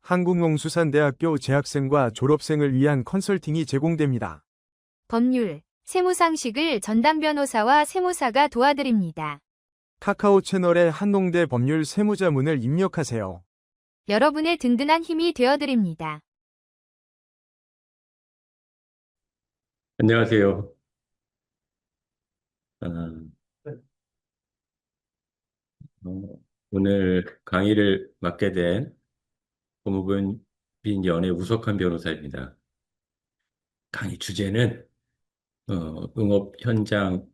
한국농수산대학교 재학생과 졸업생을 위한 컨설팅이 제공됩니다. 법률, 세무상식을 전담 변호사와 세무사가 도와드립니다. 카카오 채널에 한농대 법률 세무자문을 입력하세요. 여러분의 든든한 힘이 되어드립니다. 안녕하세요. 아, 오늘 강의를 맡게 된 법무부인 연의 우석한 변호사입니다. 강의 주제는 응업 현장의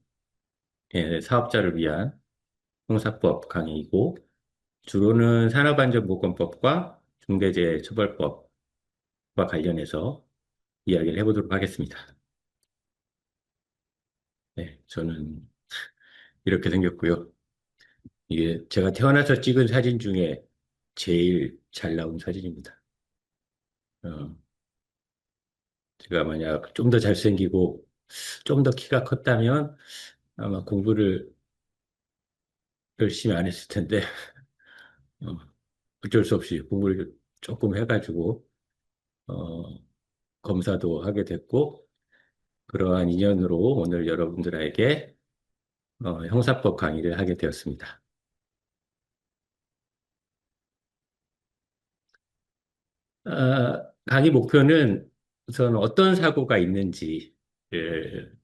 사업자를 위한 형사법 강의이고 주로는 산업안전보건법과 중대재해처벌법과 관련해서 이야기를 해보도록 하겠습니다. 네, 저는 이렇게 생겼고요. 이게 제가 태어나서 찍은 사진 중에 제일 잘 나온 사진입니다. 어, 제가 만약 좀 더 잘생기고 좀 더 키가 컸다면 아마 공부를 열심히 안 했을 텐데 어, 어쩔 수 없이 공부를 조금 해가지고 어, 검사도 하게 됐고 그러한 인연으로 오늘 여러분들에게 형사법 강의를 하게 되었습니다. 강의 목표는 우선 어떤 사고가 있는지를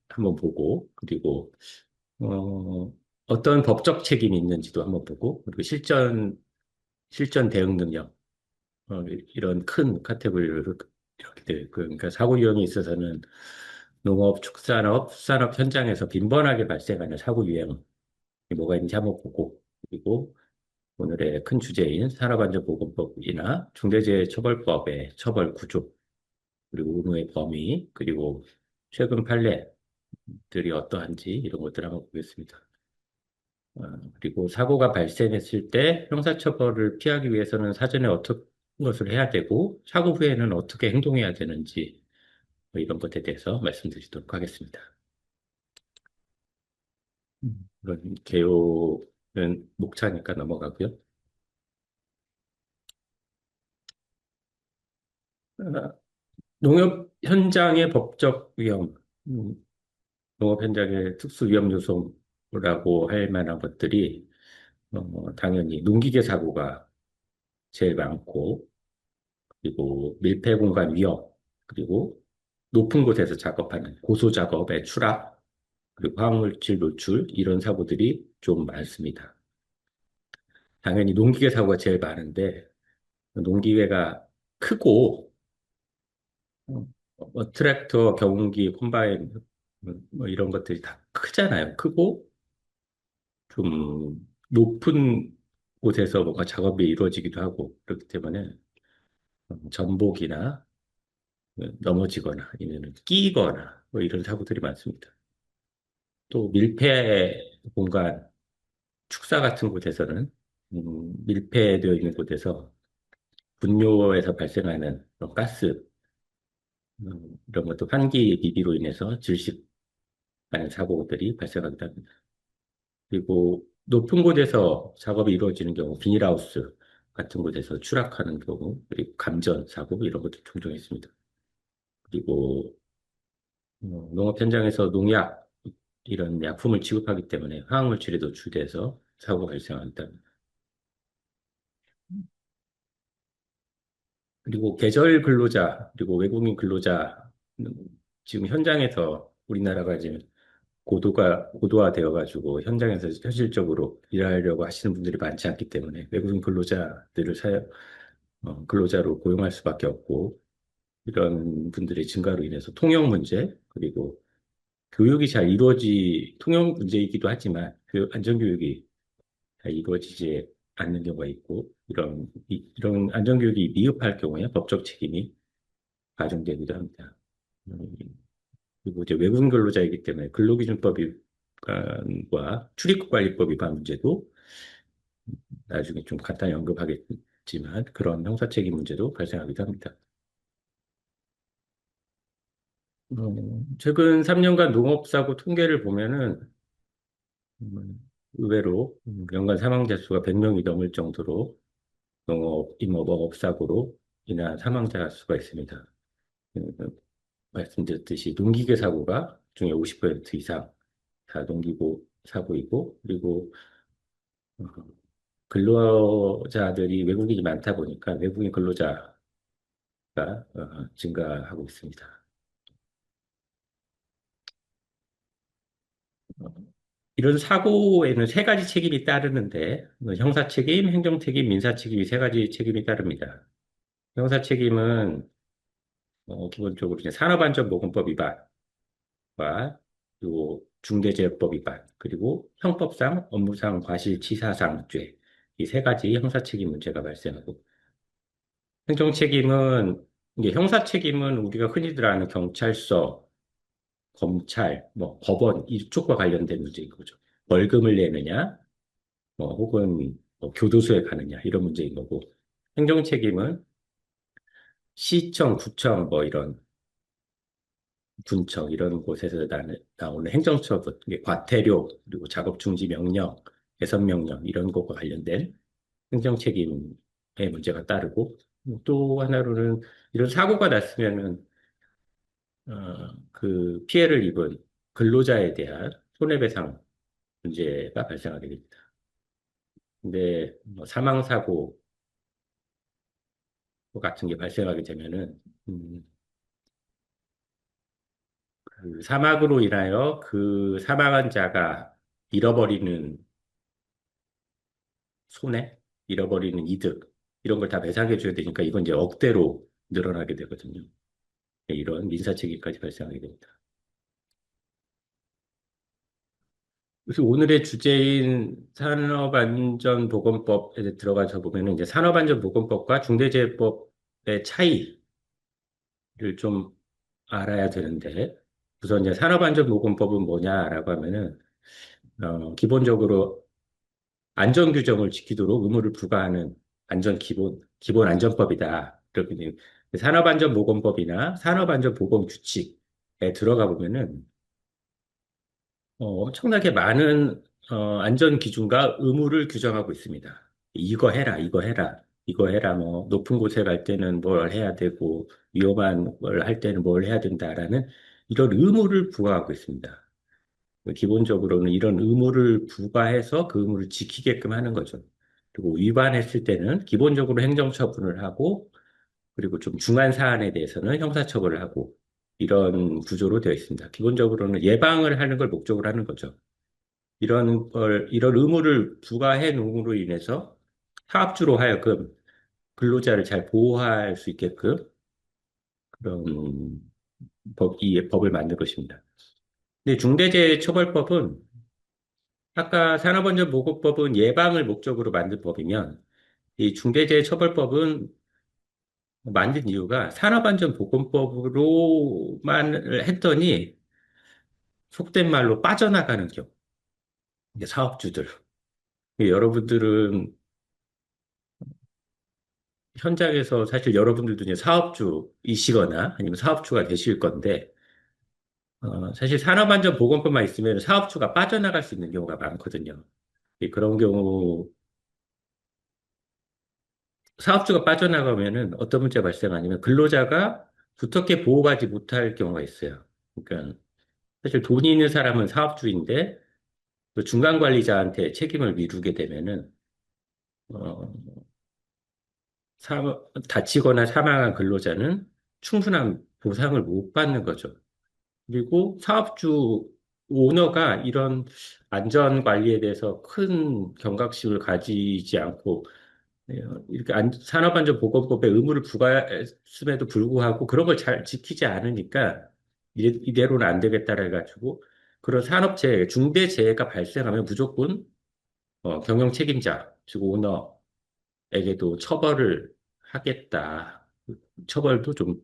한번 보고 그리고 어떤 법적 책임이 있는지도 한번 보고 그리고 실전 대응 능력 이런 큰 카테고리를 이렇게 되어 있고요. 그러니까 사고 유형에 있어서는 농업, 축산업, 수산업 현장에서 빈번하게 발생하는 사고 유형이 뭐가 있는지 한번 보고 그리고 오늘의 큰 주제인 산업안전보건법이나 중대재해처벌법의 처벌 구조 그리고 의무의 범위 그리고 최근 판례들이 어떠한지 이런 것들을 한번 보겠습니다. 그리고 사고가 발생했을 때 형사처벌을 피하기 위해서는 사전에 어떤 것을 해야 되고 사고 후에는 어떻게 행동해야 되는지 이런 것에 대해서 말씀드리도록 하겠습니다. 이런 개요는 목차니까 넘어가고요. 농업 현장의 법적 위험, 농업 현장의 특수 위험 요소라고 할 만한 것들이 당연히 농기계 사고가 제일 많고 그리고 밀폐 공간 위험, 그리고 높은 곳에서 작업하는 고소 작업의 추락, 그리고 화학물질 노출 이런 사고들이 좀 많습니다. 당연히 농기계 사고가 제일 많은데 농기계가 크고 트랙터, 경운기, 콤바인 뭐 이런 것들이 다 크잖아요. 크고 좀 높은 곳에서 뭔가 작업이 이루어지기도 하고 그렇기 때문에 전복이나 넘어지거나 아니면 끼거나 뭐 이런 사고들이 많습니다. 또 밀폐 공간, 축사 같은 곳에서는 밀폐되어 있는 곳에서 분뇨에서 발생하는 그런 가스 이런 것도 환기 비비로 인해서 질식하는 사고들이 발생하기도 합니다. 그리고 높은 곳에서 작업이 이루어지는 경우 비닐하우스 같은 곳에서 추락하는 경우 그리고 감전 사고 이런 것도 종종 있습니다. 그리고 농업 현장에서 농약 이런 약품을 취급하기 때문에 화학물질이 노출돼서 사고가 발생한다. 그리고 계절 근로자 그리고 외국인 근로자 지금 현장에서 우리나라가 지금 고도화되어 가지고 현장에서 현실적으로 일하려고 하시는 분들이 많지 않기 때문에 외국인 근로자들을 근로자로 고용할 수밖에 없고 이런 분들의 증가로 인해서 통역 문제 그리고 교육이 잘 통역 문제이기도 하지만 안전교육이 잘 이루어지지 않는 경우가 있고 이런 안전교육이 미흡할 경우에 법적 책임이 가중되기도 합니다. 그리고 이제 외국인 근로자이기 때문에 근로기준법과 출입국관리법 위반 문제도 나중에 좀 간단히 언급하겠지만 그런 형사책임 문제도 발생하기도 합니다. 최근 3년간 농업사고 통계를 보면은 의외로 연간 사망자 수가 100명이 넘을 정도로 농업, 임업, 어업사고로 사망이나 사망자 수가 있습니다. 말씀드렸듯이 농기계 사고가 중에 50% 이상 다 농기고 사고이고, 그리고 어, 근로자들이 외국인이 많다 보니까 외국인 근로자가 증가하고 있습니다. 어, 이런 사고에는 세 가지 책임이 따르는데, 형사 책임, 행정 책임, 민사 책임이 세 가지 책임이 따릅니다. 형사 책임은 기본적으로 이제 산업안전보건법 위반과 그리고 중대재해법 위반, 그리고 형법상 업무상 과실치사상죄, 이 세 가지 형사 책임 문제가 발생하고, 행정 책임은 이게 형사 책임은 우리가 흔히들 아는 경찰서, 검찰, 뭐 법원 이쪽과 관련된 문제인 거죠. 벌금을 내느냐, 뭐 혹은 뭐 교도소에 가느냐 이런 문제인 거고, 행정 책임은 시청, 구청 뭐 이런 군청 이런 곳에서 나오는 행정처분, 이게 과태료 그리고 작업 중지 명령, 개선 명령 이런 것과 관련된 행정 책임의 문제가 따르고, 또 하나로는 이런 사고가 났으면은 그 피해를 입은 근로자에 대한 손해배상 문제가 발생하게 됩니다. 근데 뭐 사망사고 같은 게 발생하게 되면은 그 사망으로 인하여 그 사망한 자가 잃어버리는 손해, 잃어버리는 이득 이런 걸 다 배상해 줘야 되니까 이건 이제 억대로 늘어나게 되거든요. 이런 민사 책임까지 발생하게 됩니다. 그래서 오늘의 주제인 산업안전보건법에 들어가서 보면은 이제 산업안전보건법과 중대재해법의 차이를 좀 알아야 되는데, 우선 이제 산업안전보건법은 뭐냐라고 하면은 기본적으로 안전규정을 지키도록 의무를 부과하는 기본 안전법이다. 그렇게 이제 산업안전보건법이나 산업안전보건규칙에 들어가 보면은 엄청나게 많은 안전 기준과 의무를 규정하고 있습니다. 이거 해라, 이거 해라, 이거 해라, 뭐, 높은 곳에 갈 때는 뭘 해야 되고, 위험한 걸 할 때는 뭘 해야 된다라는 이런 의무를 부과하고 있습니다. 기본적으로는 이런 의무를 부과해서 그 의무를 지키게끔 하는 거죠. 그리고 위반했을 때는 기본적으로 행정처분을 하고, 그리고 좀 중한 사안에 대해서는 형사처벌을 하고, 이런 구조로 되어 있습니다. 기본적으로는 예방을 하는 걸 목적으로 하는 거죠. 이런 의무를 부과해 놓음으로 인해서 사업주로 하여금 근로자를 잘 보호할 수 있게끔 그런 이 법을 만든 것입니다. 근데 중대재해처벌법은 아까 산업안전보건법은 예방을 목적으로 만든 법이면 이 중대재해처벌법은 만든 이유가 산업안전보건법으로만 했더니 속된 말로 빠져나가는 경우, 이게 사업주들. 여러분들은 현장에서 사실 여러분들도 이제 사업주이시거나 아니면 사업주가 되실 건데, 사실 산업안전보건법만 있으면 사업주가 빠져나갈 수 있는 경우가 많거든요. 그런 경우, 사업주가 빠져나가면은 어떤 문제가 발생하냐면 근로자가 두텁게 보호받지 못할 경우가 있어요. 그러니까 사실 돈이 있는 사람은 사업주인데 그 중간 관리자한테 책임을 미루게 되면은 어, 다치거나 사망한 근로자는 충분한 보상을 못 받는 거죠. 그리고 사업주 오너가 이런 안전 관리에 대해서 큰 경각심을 가지지 않고 이렇게 산업안전보건법에 의무를 부과했음에도 불구하고 그런 걸 잘 지키지 않으니까 이대로는 안 되겠다라 해가지고 그런 산업재해, 중대재해가 발생하면 무조건 경영 책임자, 즉 오너에게도 처벌을 하겠다. 처벌도 좀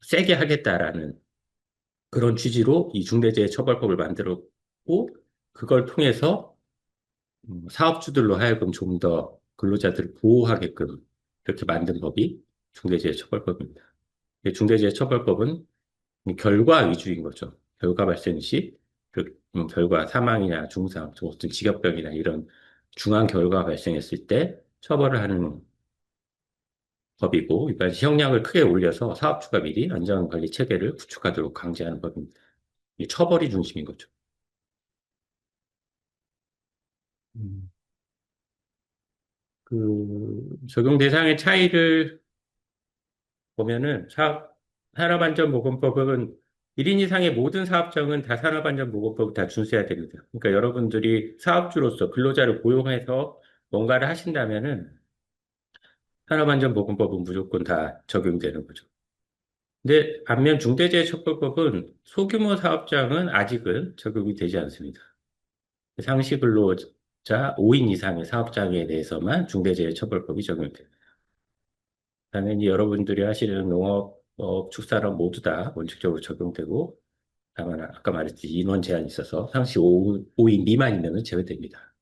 세게 하겠다라는 그런 취지로 이 중대재해처벌법을 만들었고 그걸 통해서 사업주들로 하여금 좀 더 근로자들을 보호하게끔 이렇게 만든 법이 중대재해처벌법입니다. 이 중대재해처벌법은 결과 위주인 거죠. 결과 발생 시 결과 사망이나 중상, 어떤 직업병이나 이런 중한 결과가 발생했을 때 처벌을 하는 법이고, 그러니까 시행령을 크게 올려서 사업주가 미리 안전관리 체계를 구축하도록 강제하는 법입니다. 이 처벌이 중심인 거죠. 음, 적용 대상의 차이를 보면은 산업안전보건법은 1인 이상의 모든 사업장은 다 산업안전보건법을 다 준수해야 됩니다. 그러니까 여러분들이 사업주로서 근로자를 고용해서 뭔가를 하신다면은 산업안전보건법은 무조건 다 적용되는 거죠. 근데 반면 중대재해처벌법은 소규모 사업장은 아직은 적용이 되지 않습니다. 상시 근로자 5인 이상의 사업장에 대해서만 중대재해처벌법이 적용됩니다. 당연히 여러분들이 하시는 농업, 축산업 모두 다 원칙적으로 적용되고, 다만 아까 말했듯이 인원 제한이 있어서 상시 5인 미만이면 제외됩니다.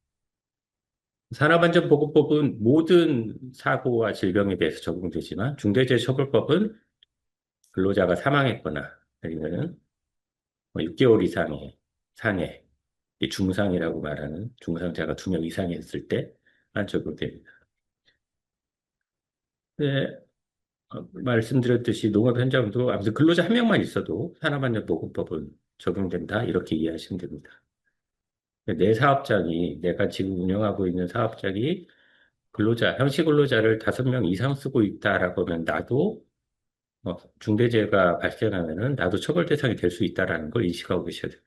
산업안전보건법은 모든 사고와 질병에 대해서 적용되지만 중대재해처벌법은 근로자가 사망했거나 아니면은 6개월 이상의 상해, 이 중상이라고 말하는 중상자가 2명 이상이 했을 때만 적용됩니다. 네, 말씀드렸듯이 농업 현장도 아무튼 근로자 한 명만 있어도 산업안전보건법은 적용된다 이렇게 이해하시면 됩니다. 내 사업장이 내가 지금 운영하고 있는 사업장이 현시 근로자를 5명 이상 쓰고 있다라고 하면 나도 중대재해가 발생하면은 나도 처벌 대상이 될 수 있다라는 걸 인식하고 계셔야 돼요.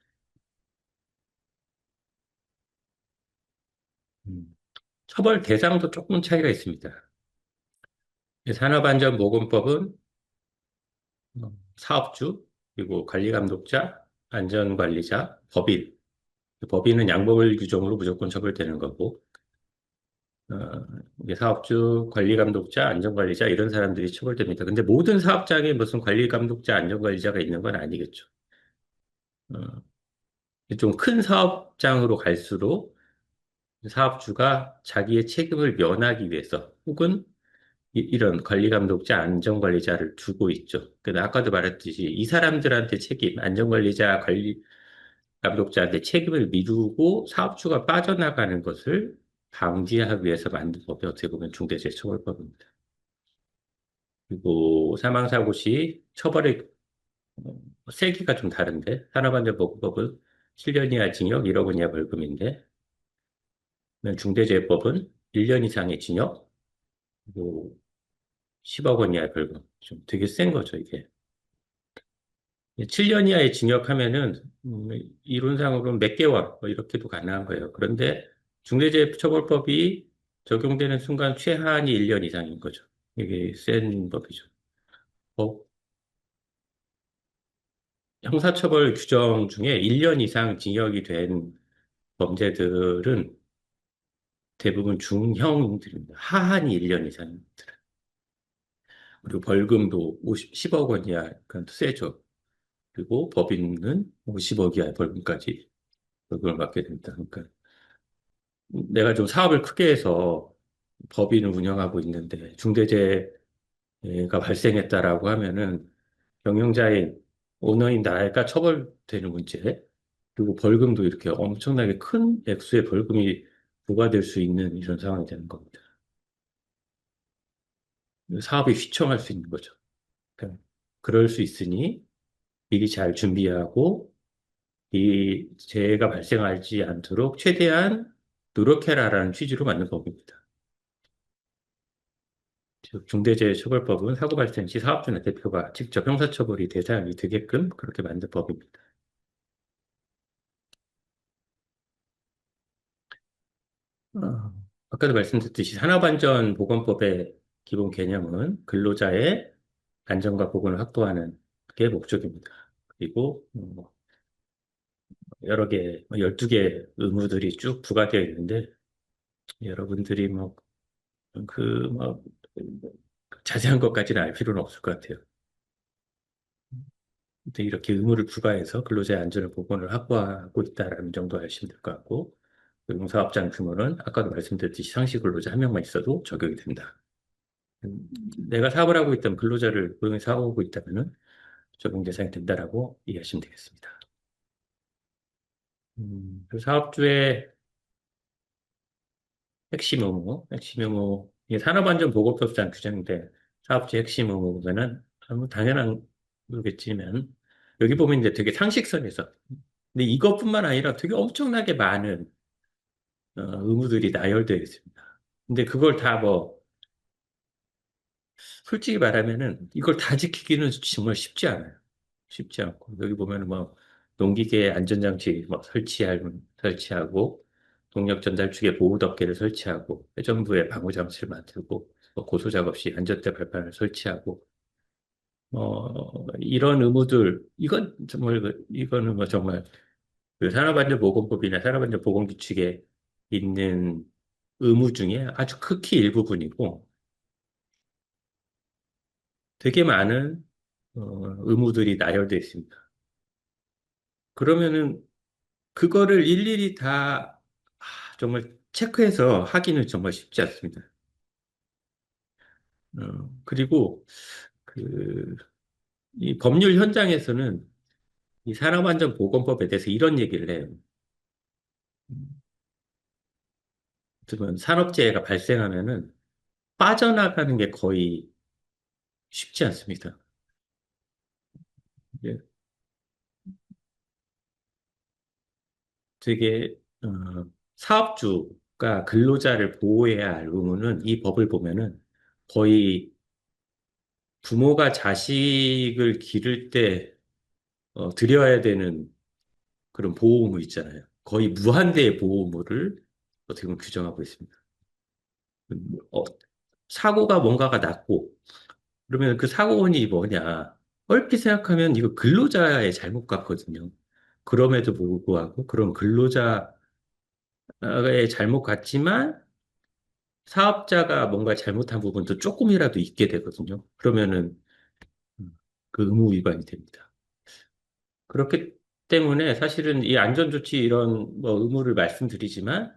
음. 처벌 대상도 조금 차이가 있습니다. 산업안전보건법은 사업주, 그리고 관리감독자, 안전관리자, 법인. 법인은 양벌 규정으로 무조건 처벌되는 거고, 이게 사업주, 관리감독자, 안전관리자 이런 사람들이 처벌됩니다. 근데 모든 사업장에 무슨 관리감독자, 안전관리자가 있는 건 아니겠죠. 좀 큰 사업장으로 갈수록 사업주가 자기의 책임을 면하기 위해서 혹은 이런 관리감독자, 안전관리자를 두고 있죠. 근데 아까도 말했듯이 이 사람들한테 안전관리자, 관리감독자한테 책임을 미루고 사업주가 빠져나가는 것을 방지하기 위해서 만든 법이 어떻게 보면 중대재해처벌법입니다. 그리고 사망사고 시 처벌의 세기가 좀 다른데 산업안전보건법은 7년 이하 징역 1억 원 이하 벌금인데 중대재해법은 1년 이상의 징역 그리고 10억 원 이하의 벌금. 좀 되게 센 거죠, 이게. 7년 이하의 징역하면은, 이론상으로는 몇 개월, 뭐 이렇게도 가능한 거예요. 그런데 중대재해처벌법이 적용되는 순간 최하한이 1년 이상인 거죠. 이게 센 법이죠. 법, 형사처벌 규정 중에 1년 이상 징역이 된 범죄들은 대부분 중형들입니다. 하한이 1년 이상입니다. 그리고 벌금도 10억 원 이하, 그러니까 세죠. 그리고 법인은 50억 이하의 벌금까지 벌금을 받게 됩니다. 그러니까 내가 좀 사업을 크게 해서 법인을 운영하고 있는데 중대재해가 발생했다라고 하면은 경영자인 오너인 나라가 처벌되는 문제 그리고 벌금도 이렇게 엄청나게 큰 액수의 벌금이 부과될 수 있는 이런 상황이 되는 겁니다. 사업이 휘청할 수 있는 거죠. 그러니까 그럴 수 있으니 미리 잘 준비하고 이 재해가 발생하지 않도록 최대한 노력해라라는 취지로 만든 법입니다. 즉, 중대재해처벌법은 사고 발생 시 사업주나 대표가 직접 형사처벌이 대상이 되게끔 그렇게 만든 법입니다. 어, 아까도 말씀드렸듯이 산업안전보건법의 기본 개념은 근로자의 안전과 보건을 확보하는 게 목적입니다. 그리고 여러 개, 12개 의무들이 쭉 부과되어 있는데 여러분들이 뭐, 자세한 것까지는 알 필요는 없을 것 같아요. 근데 이렇게 의무를 부과해서 근로자의 안전을 보건을 확보하고 있다라는 정도 아시면 될 것 같고, 용사업장 규모는 아까도 말씀드렸듯이 상시 근로자 한 명만 있어도 적용이 된다. 내가 사업을 하고 있다면 근로자를 고용해서 하고 있다면 적용 대상이 된다라고 이해하시면 되겠습니다. 그 사업주의 핵심 의무, 이게 산업안전보건법상 규정인데 사업주의 핵심 의무면은 뭐 당연한 거겠지만 여기 보면 이제 되게 상식선에서 근데 이것뿐만 아니라 되게 엄청나게 많은 의무들이 나열되어 있습니다. 근데 그걸 다 뭐 솔직히 말하면은 이걸 다 지키기는 정말 쉽지 않아요. 쉽지 않고 여기 보면은 뭐 농기계 안전장치 뭐 설치하고 동력 전달축에 보호 덮개를 설치하고 회전부에 방호 장치를 만들고 뭐 고소 작업 시 안전대 발판을 설치하고 이런 의무들 이건 정말 이거는 뭐 정말 그 산업안전보건법이나 산업안전보건규칙에 있는 의무 중에 아주 극히 일부분이고 되게 많은 의무들이 나열되어 있습니다. 그러면은 그거를 일일이 다 정말 체크해서 하기는 정말 쉽지 않습니다. 그리고 그 이 법률 현장에서는 이 산업안전보건법에 대해서 이런 얘기를 해요. 그러면 산업재해가 발생하면은 빠져나가는 게 거의 쉽지 않습니다. 이게 되게 사업주가 근로자를 보호해야 할 의무는 이 법을 보면은 거의 부모가 자식을 기를 때 드려야 되는 그런 보호의무 있잖아요. 거의 무한대의 보호의무를 어떻게 보면 규정하고 있습니다. 어, 사고가 뭔가가 났고 그러면 그 사고원이 뭐냐? 얼핏 생각하면 이거 근로자의 잘못 같거든요. 그럼에도 불구하고 그런 근로자의 잘못 같지만 사업자가 뭔가 잘못한 부분도 조금이라도 있게 되거든요. 그러면은 그 의무 위반이 됩니다. 그렇기 때문에 사실은 이 안전조치 이런 뭐 의무를 말씀드리지만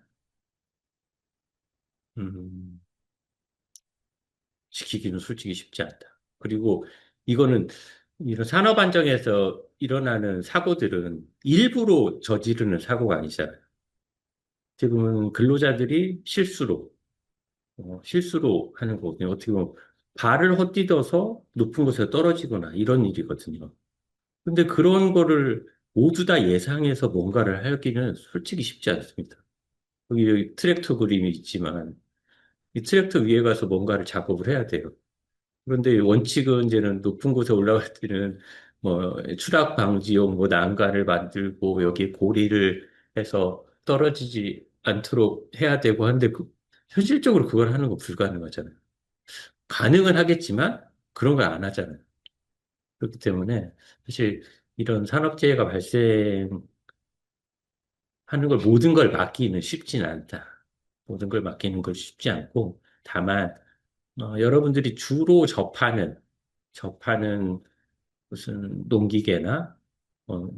음, 지키기는 솔직히 쉽지 않다. 그리고 이거는 이런 산업 안정에서 일어나는 사고들은 일부러 저지르는 사고가 아니잖아요. 지금은 근로자들이 실수로 하는 거거든요. 어떻게 보면 발을 헛디뎌서 높은 곳에 떨어지거나 이런 일이거든요. 근데 그런 거를 모두 다 예상해서 뭔가를 하기는 솔직히 쉽지 않습니다. 여기 트랙터 그림이 있지만 이 트랙터 위에 가서 뭔가를 작업을 해야 돼요. 그런데 원칙은 이제는 높은 곳에 올라갈 때는 뭐 추락 방지용 뭐 난간을 만들고 여기 고리를 해서 떨어지지 않도록 해야 되고 한데 현실적으로 그걸 하는 거 불가능하잖아요. 가능은 하겠지만 그런 걸 안 하잖아요. 그렇기 때문에 사실 이런 산업재해가 발생하는 걸 모든 걸 막기는 쉽지는 않다. 모든 걸 막기는 걸 쉽지 않고 다만 여러분들이 주로 접하는 무슨 농기계나 어,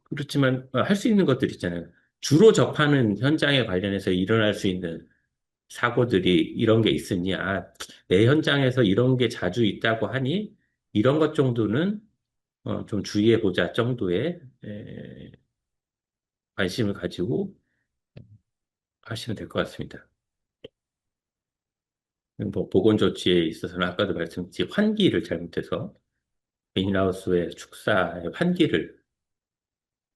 그렇지만 할 수 있는 것들 있잖아요. 주로 접하는 현장에 관련해서 일어날 수 있는 사고들이 이런 게 있으니 내 현장에서 이런 게 자주 있다고 하니 이런 것 정도는 좀 주의해 보자 정도의 관심을 가지고 하시면 될 것 같습니다. 뭐 보건 조치에 있어서는 아까도 말씀드린 환기를 잘못해서 비닐하우스의 축사의 환기를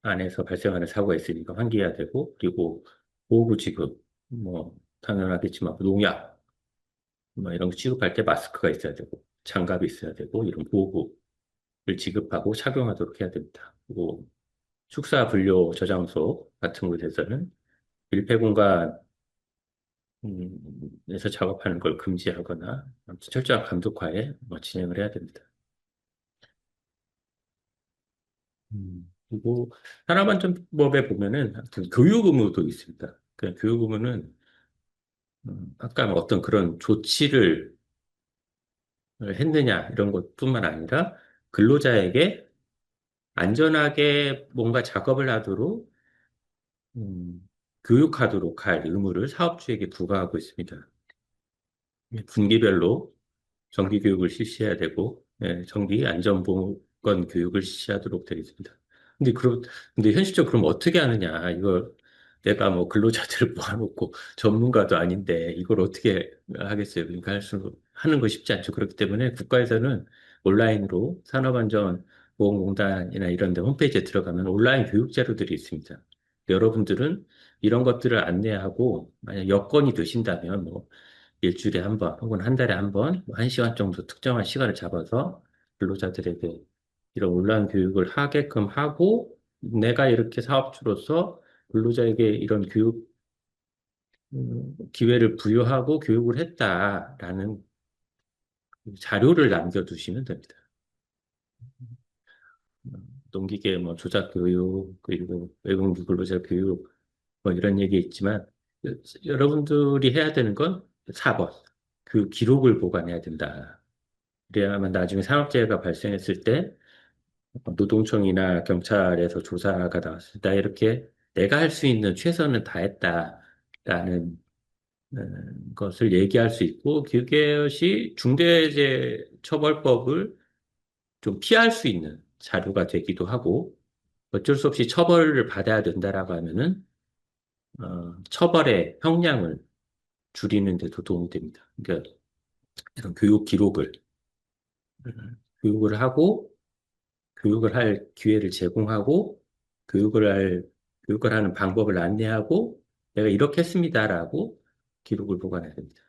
안에서 발생하는 사고가 있으니까 환기해야 되고, 그리고 보호구 지급, 뭐, 당연하겠지만, 농약, 뭐, 이런 거 취급할 때 마스크가 있어야 되고, 장갑이 있어야 되고, 이런 보호구를 지급하고 착용하도록 해야 됩니다. 그리고 축사 분료 저장소 같은 곳에서는 밀폐 공간에서 작업하는 걸 금지하거나, 아무튼 철저한 감독하에 진행을 해야 됩니다. 그리고 산업안전법에 보면은 하여튼 교육 의무도 있습니다. 그 교육 의무는 아까 뭐 어떤 그런 조치를 했느냐 이런 것뿐만 아니라 근로자에게 안전하게 뭔가 작업을 하도록 음, 교육하도록 할 의무를 사업주에게 부과하고 있습니다. 분기별로 정기 교육을 실시해야 되고 정기 안전보건 교육을 실시하도록 되어 있습니다. 근데 현실적으로 그럼 어떻게 하느냐 이걸 내가 뭐 근로자들을 모아놓고 전문가도 아닌데 이걸 어떻게 하겠어요? 그러니까 하는 거 쉽지 않죠. 그렇기 때문에 국가에서는 온라인으로 산업안전보건공단이나 이런 데 홈페이지에 들어가면 온라인 교육 자료들이 있습니다. 여러분들은 이런 것들을 안내하고 만약 여건이 되신다면 뭐 일주일에 한 번 혹은 한 달에 한 번, 뭐 1시간 정도 특정한 시간을 잡아서 근로자들에게 이런 온라인 교육을 하게끔 하고 내가 이렇게 사업주로서 근로자에게 이런 교육 기회를 부여하고 교육을 했다라는 자료를 남겨두시면 됩니다. 농기계 뭐 조작 교육 그리고 외국인 근로자 교육 뭐 이런 얘기 있지만 여러분들이 해야 되는 건 4번 그 기록을 보관해야 된다. 그래야만 나중에 산업재해가 발생했을 때 노동청이나 경찰에서 조사가 나왔을 때 이렇게 내가 할 수 있는 최선을 다했다라는 것을 얘기할 수 있고 그것이 중대재해처벌법을 좀 피할 수 있는 자료가 되기도 하고 어쩔 수 없이 처벌을 받아야 된다라고 하면은 처벌의 형량을 줄이는 데도 도움이 됩니다. 그러니까 이런 교육 기록을 교육을 하고 교육을 할 기회를 제공하고 교육을 할 교육을 하는 방법을 안내하고 내가 이렇게 했습니다라고 기록을 보관해야 됩니다.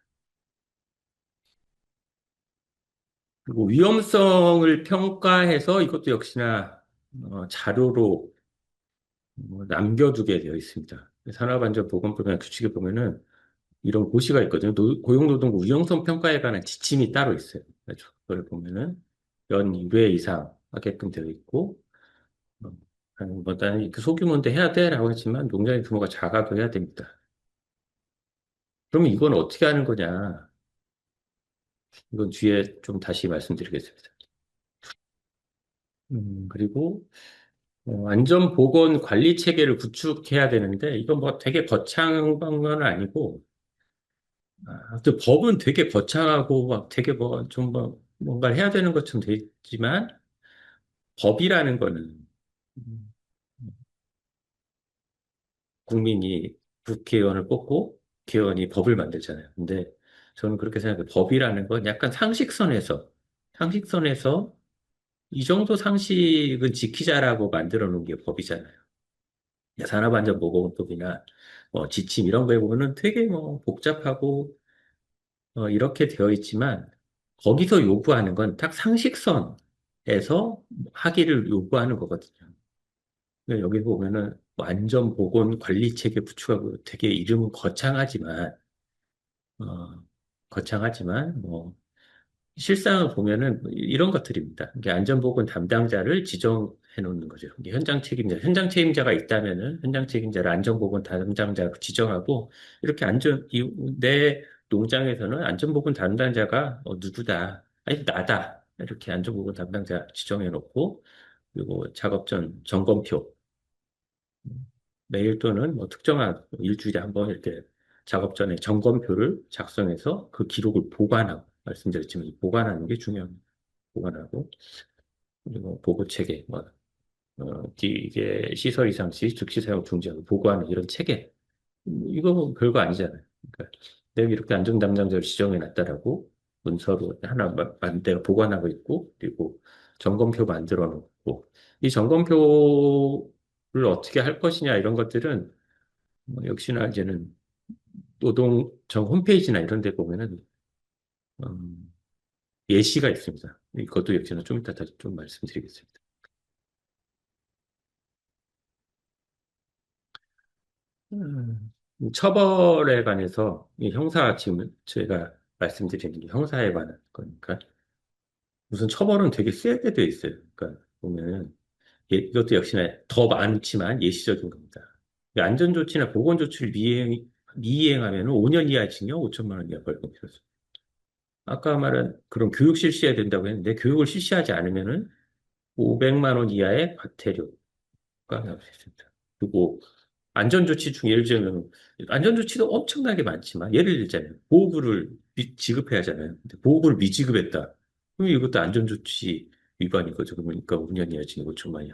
그리고 위험성을 평가해서 이것도 역시나 자료로 남겨두게 되어 있습니다. 산업안전보건법이나 규칙에 보면은 이런 고시가 있거든요. 고용노동부 위험성 평가에 관한 지침이 따로 있어요. 그래서 그걸 보면은 연 1회 이상 하게끔 되어 있고, 어, 나는 그 소규모인데 해야 돼라고 했지만 농장의 규모가 작아도 해야 됩니다. 그러면 이건 어떻게 하는 거냐? 이건 뒤에 좀 다시 말씀드리겠습니다. 그리고 안전보건 관리 체계를 구축해야 되는데 이건 뭐 되게 거창한 건 아니고 또 법은 되게 거창하고 막 되게 뭐 좀 뭐 뭔가를 해야 되는 것처럼 돼 있지만 법이라는 거는 음, 국민이 국회의원을 뽑고 국회의원이 법을 만들잖아요. 근데 저는 그렇게 생각해요. 법이라는 건 약간 상식선에서 이 정도 상식은 지키자라고 만들어 놓은 게 법이잖아요. 산업안전보건법이나 뭐 지침 이런 거에 보면은 되게 뭐 복잡하고 이렇게 되어 있지만 거기서 요구하는 건 딱 상식선에서 하기를 요구하는 거거든요. 근데 여기 보면은 뭐 안전보건관리체계 구축하고 되게 이름은 어, 거창하지만 뭐 실상을 보면은 이런 것들입니다. 이게 안전보건 담당자를 지정해 놓는 거죠. 이게 현장 책임자가 있다면은 현장 책임자를 안전보건 담당자로 지정하고 이렇게 내 농장에서는 안전보건 담당자가 누구다. 아니, 나다. 이렇게 안전보건 담당자 지정해 놓고 그리고 작업 전 점검표 매일 또는 뭐 특정한 일주일에 한번 이렇게 작업 전에 점검표를 작성해서 그 기록을 보관하고 말씀드렸지만 이 보관하는 게 중요합니다. 보관하고 그리고 보고 체계 뭐 이게 시설 이상 시 즉시 사용 중지하고 보고하는 이런 체계 이거 뭐 별거 아니잖아요. 그러니까 내가 이렇게 안전 담당자를 지정해 놨다라고 문서로 하나 내가 보관하고 있고 그리고 점검표 만들어 놓고 이 점검표를 어떻게 할 것이냐 이런 것들은 뭐 역시나 이제는 노동청 홈페이지나 이런 데 보면은 음, 예시가 있습니다. 이것도 역시나 좀 이따 다시 좀 말씀드리겠습니다. 음, 처벌에 관해서 이 형사 지금 제가 말씀드리는 게 형사에 관한 거니까 무슨 처벌은 되게 세게 돼 있어요. 그러니까 보면은 이것도 역시나 더 많지만 예시적인 겁니다. 이 안전조치나 보건조치를 미이행하면 5년 이하 징역 5천만 원 이하 벌금 필요습니다. 아까 말한 그런 교육 실시해야 된다고 했는데 교육을 실시하지 않으면은 500만 원 이하의 과태료가 나올 수 있습니다. 그리고 안전조치 중 예를 들면 안전조치도 엄청나게 많지만 예를 들자면 보호구를 지급해야 하잖아요. 근데 보호구를 미지급했다. 그럼 이것도 안전조치 위반인 거죠. 그러니까 5년 이하 징역 5천만 원.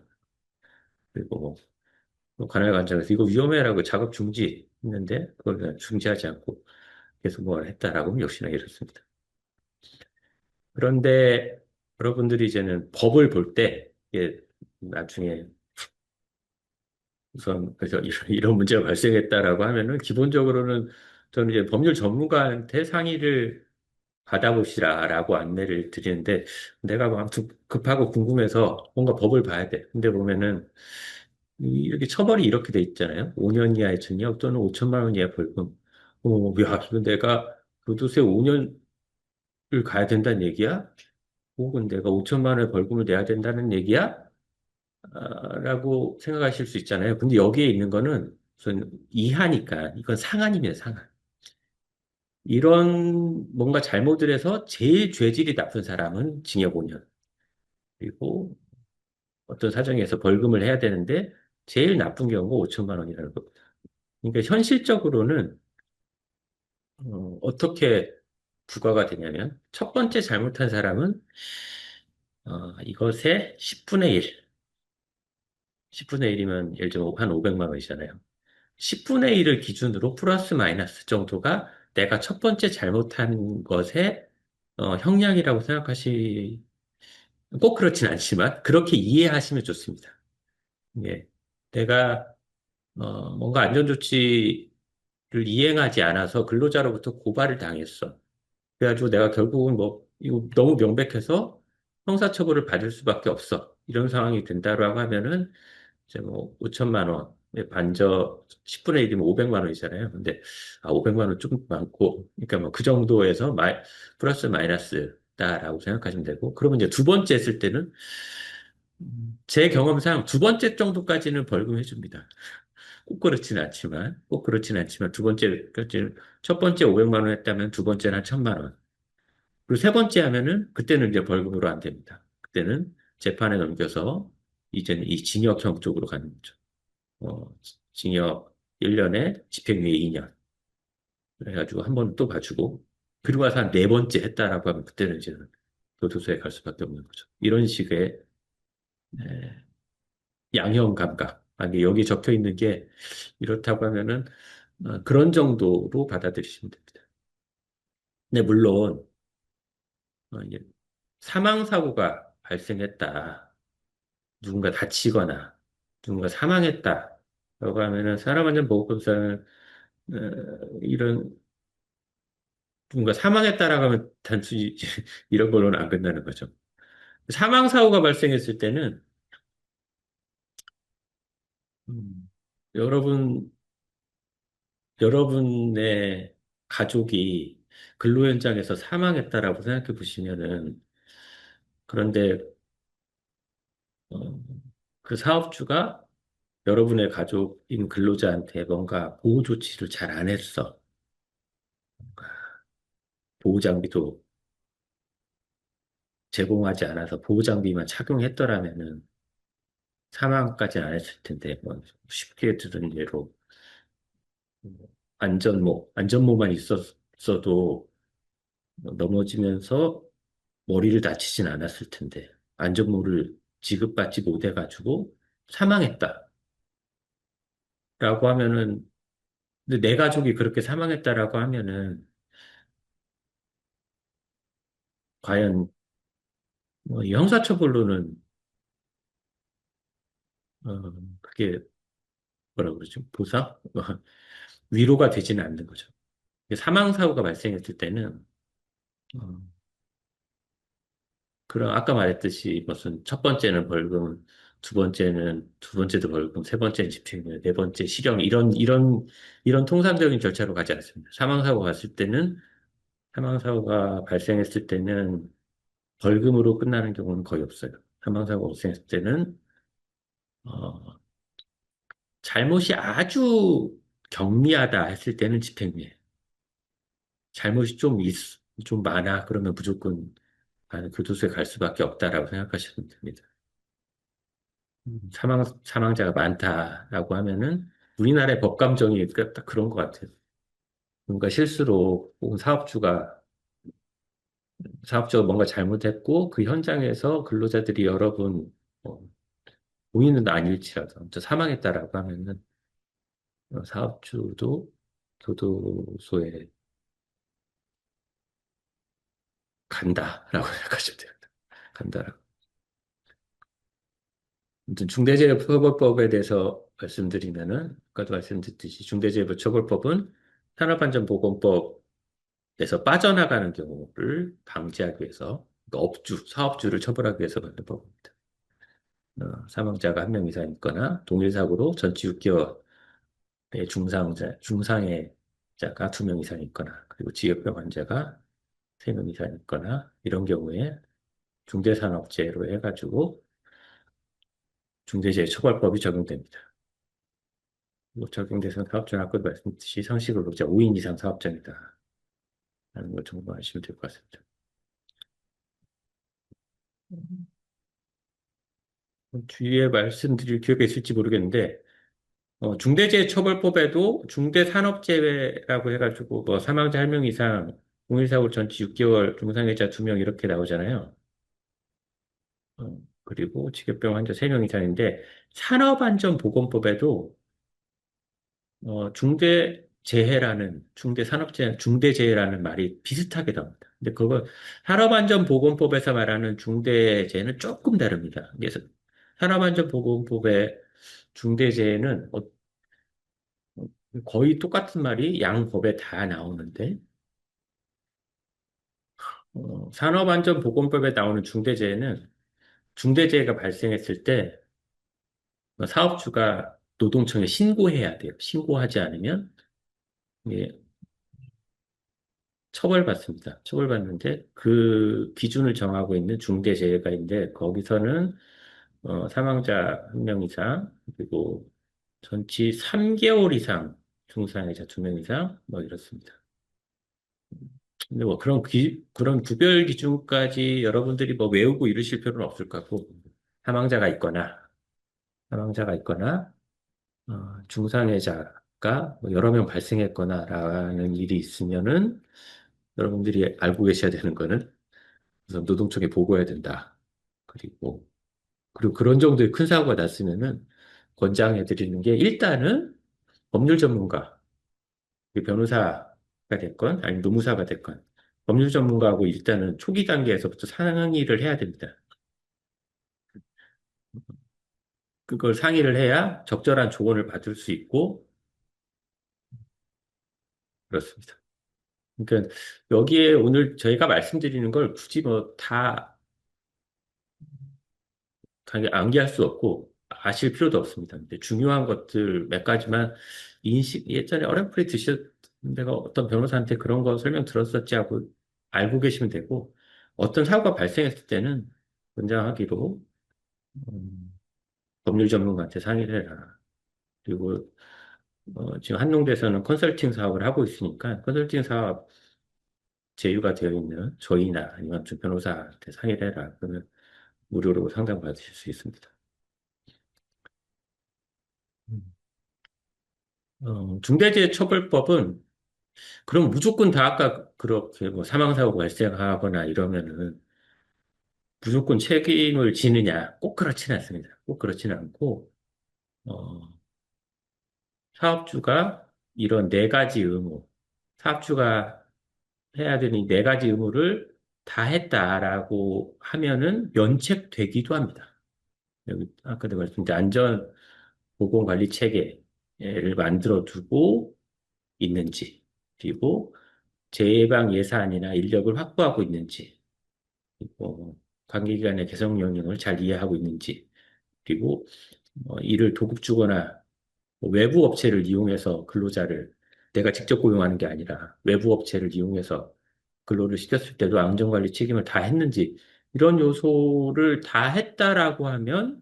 그리고 뭐 관할 관청에서 이거 위험해라고 작업 중지 했는데 그걸 그냥 중지하지 않고 계속 뭘 했다라고 하면 역시나 이렇습니다. 그런데 여러분들이 이제는 법을 볼 때 이게 나중에 우선 그래서 이런 문제가 발생했다라고 하면은 기본적으로는 저는 이제 법률 전문가한테 상의를 받아보시라라고 안내를 드리는데 내가 뭐 아무튼 급하고 궁금해서 뭔가 법을 봐야 돼. 근데 보면은 이렇게 처벌이 이렇게 돼 있잖아요. 5년 이하의 징역 또는 5천만 원 이하 벌금. 야, 이거 내가 교도소에 5년을 가야 된다는 얘기야? 혹은 내가 5천만 원의 벌금을 내야 된다는 얘기야? 라고 생각하실 수 있잖아요. 근데 여기에 있는 거는 우선 이하니까 이건 상한입니다, 상한. 이런 뭔가 잘못을 해서 제일 죄질이 나쁜 사람은 징역 5년. 그리고 어떤 사정에서 벌금을 해야 되는데 제일 나쁜 경우가 5천만 원이라는 겁니다. 그러니까 현실적으로는 떻게 부과가 되냐면 첫 번째 잘못한 사람은 이것의 10분의 1, 10분의 1이면 예를 들면 한 500만 원이잖아요. 10분의 1을 기준으로 플러스 마이너스 정도가 내가 첫 번째 잘못한 것의 형량이라고 꼭 그렇진 않지만 그렇게 이해하시면 좋습니다. 예. 내가 뭔가 안전조치를 이행하지 않아서 근로자로부터 고발을 당했어. 그래가지고 내가 결국은 뭐 이거 너무 명백해서 형사처벌을 받을 수밖에 없어. 이런 상황이 된다라고 하면은 이제 뭐 5천만 원의 반저 10분의 1이면 500만 원이잖아요. 근데 500만 원 조금 많고 그러니까 뭐 그 정도에서 플러스 마이너스다라고 생각하시면 되고 그러면 이제 두 번째 했을 때는 제 경험상 두 번째 정도까지는 벌금해 줍니다. 꼭 그렇지는 않지만 두 번째까지는 첫 번째 500만 원 했다면 두 번째는 한 1,000만 원. 그리고 세 번째 하면은 그때는 이제 벌금으로 안 됩니다. 그때는 재판에 넘겨서 이제는 이 징역형 쪽으로 가는 거죠. 징역 1년에 집행유예 2년. 그래가지고 한 번 또 봐주고, 그리고 와서 한 네 번째 했다라고 하면 그때는 이제 교도소에 갈 수밖에 없는 거죠. 이런 식의 에, 양형 감각. 아니, 여기 적혀 있는 게 이렇다고 하면은 그런 정도로 받아들이시면 됩니다. 근데 물론 이제 사망사고가 발생했다. 누군가 다치거나 누군가 사망했다. 라고 하면은 사람안전보호법상은 이런 누군가 사망했다라고 하면 단순히 이런 걸로는 안 끝나는 거죠. 사망사고가 발생했을 때는 음, 여러분 여러분의 가족이 근로 현장에서 사망했다라고 생각해 보시면은 그런데 어, 그 사업주가 여러분의 가족인 근로자한테 뭔가 보호 조치를 잘 안 했어. 보호 장비도 제공하지 않아서 보호 장비만 착용했더라면은 사망까지는 안 했을 텐데, 뭐 쉽게 들은 예로 안전모만 있었어도 넘어지면서 머리를 다치진 않았을 텐데, 안전모를 지급받지 못해가지고 사망했다라고 하면은, 근데 내 가족이 그렇게 사망했다라고 하면은, 과연 이 형사처벌로는 그게 뭐라 그러죠? 보상? 위로가 되지는 않는 거죠. 사망사고가 발생했을 때는 어, 그럼 아까 말했듯이 무슨 첫 번째는 벌금, 두 번째도 벌금, 세 번째는 집행유예, 네 번째 실형 이런 통상적인 절차로 가지 않습니다. 사망사고가 발생했을 때는 벌금으로 끝나는 경우는 거의 없어요. 사망사고가 발생했을 때는 어, 잘못이 아주 경미하다 했을 때는 집행유예. 잘못이 좀 많아 그러면 무조건 교도소에 갈 수밖에 없다라고 생각하시면 됩니다. 사망자가 많다라고 하면은 우리나라의 법 감정이 딱 그런 것 같아요. 뭔가 실수로 혹은 사업주가 뭔가 잘못했고 그 현장에서 근로자들이 여러 분 어, 고의는 아닐지라도 아무튼 사망했다라고 하면은 사업주도 교도소에 간다라고 생각하시면 됩니다. 간다라고. 아무튼 중대재해처벌법에 대해서 말씀드리면은 아까도 말씀드렸듯이 중대재해처벌법은 산업안전보건법에서 빠져나가는 경우를 방지하기 위해서 그러니까 사업주를 처벌하기 위해서 만든 법입니다. 사망자가 한 명 이상 있거나 동일 사고로 전치 6개월의 중상의 자가 2명 이상 있거나 그리고 지역병 환자가 3명 이상 있거나 이런 경우에 중대산업재해로 해가지고 중대재해처벌법이 적용됩니다. 적용돼서 사업자는 아까도 말씀드렸듯이 상식으로 이제 5인 이상 사업장이다 라는 걸 정리하시면 될 것 같습니다. 뒤에 말씀드릴 기회가 있을지 모르겠는데 중대재해처벌법에도 중대산업재해라고 해가지고 뭐 사망자 1명 이상, 공일사고 전치 6개월, 중상해자 2명 이렇게 나오잖아요. 그리고 직업병 환자 3명 이상인데 산업안전보건법에도 중대재해라는 말이 비슷하게 나옵니다. 근데 그거 산업안전보건법에서 말하는 중대재해는 조금 다릅니다. 그래서 산업안전보건법의 중대재해는 거의 똑같은 말이 양 법에 다 나오는데 산업안전보건법에 나오는 중대재해는 중대재해가 발생했을 때 사업주가 노동청에 신고해야 돼요. 신고하지 않으면 이게 처벌받습니다. 처벌받는데 그 기준을 정하고 있는 중대재해가 있는데 거기서는 사망자 1명 이상 그리고 전치 3개월 이상 중상해자 2명 이상 뭐 이렇습니다. 근데 뭐 그런 구별 기준까지 여러분들이 뭐 외우고 이러실 필요는 없을 것 같고 사망자가 있거나 사망자가 있거나 중상해자가 뭐 여러 명 발생했거나라는 일이 있으면은 여러분들이 알고 계셔야 되는 거는 우선 노동청에 보고해야 된다. 그리고 그런 정도의 큰 사고가 났으면은 권장해 드리는 게 일단은 법률 전문가, 변호사가 됐건 아니면 노무사가 됐건 법률 전문가하고 일단은 초기 단계에서부터 상의를 해야 됩니다. 그걸 상의를 해야 적절한 조언을 받을 수 있고 그렇습니다. 그러니까 여기에 오늘 저희가 말씀드리는 걸 굳이 뭐 다 암기할 수 없고 아실 필요도 없습니다. 근데 중요한 것들 몇 가지만 예전에 어렴풋이 내가 어떤 변호사한테 그런 거 설명 들었었지 하고 알고 계시면 되고 어떤 사고가 발생했을 때는 권장하기로 음, 법률 전문가한테 상의를 해라. 그리고 지금 한농대에서는 컨설팅 사업을 하고 있으니까 컨설팅 사업 제휴가 되어 있는 저희나 아니면 좀 변호사한테 상의를 해라. 그러면 무료로 상담받으실 수 있습니다. 음. 중대재해처벌법은 그럼 무조건 다 아까 그렇게 뭐 사망사고 발생하거나 이러면은 무조건 책임을 지느냐? 꼭 그렇지는 않습니다. 꼭 그렇지는 않고 어, 사업주가 이런 네 가지 의무, 사업주가 해야 되는 이 네 가지 의무를 다 했다라고 하면은 면책되기도 합니다. 여기 아까도 말씀드린 안전 보건관리 체계를 만들어 두고 있는지, 그리고 재예방 예산이나 인력을 확보하고 있는지, 그리고 관계기관의 개선 영역을 잘 이해하고 있는지, 그리고 이를 도급 주거나 외부 업체를 이용해서 근로자를 내가 직접 고용하는 게 아니라 외부 업체를 이용해서 근로를 시켰을 때도 안전관리 책임을 다 했는지 이런 요소를 다 했다라고 하면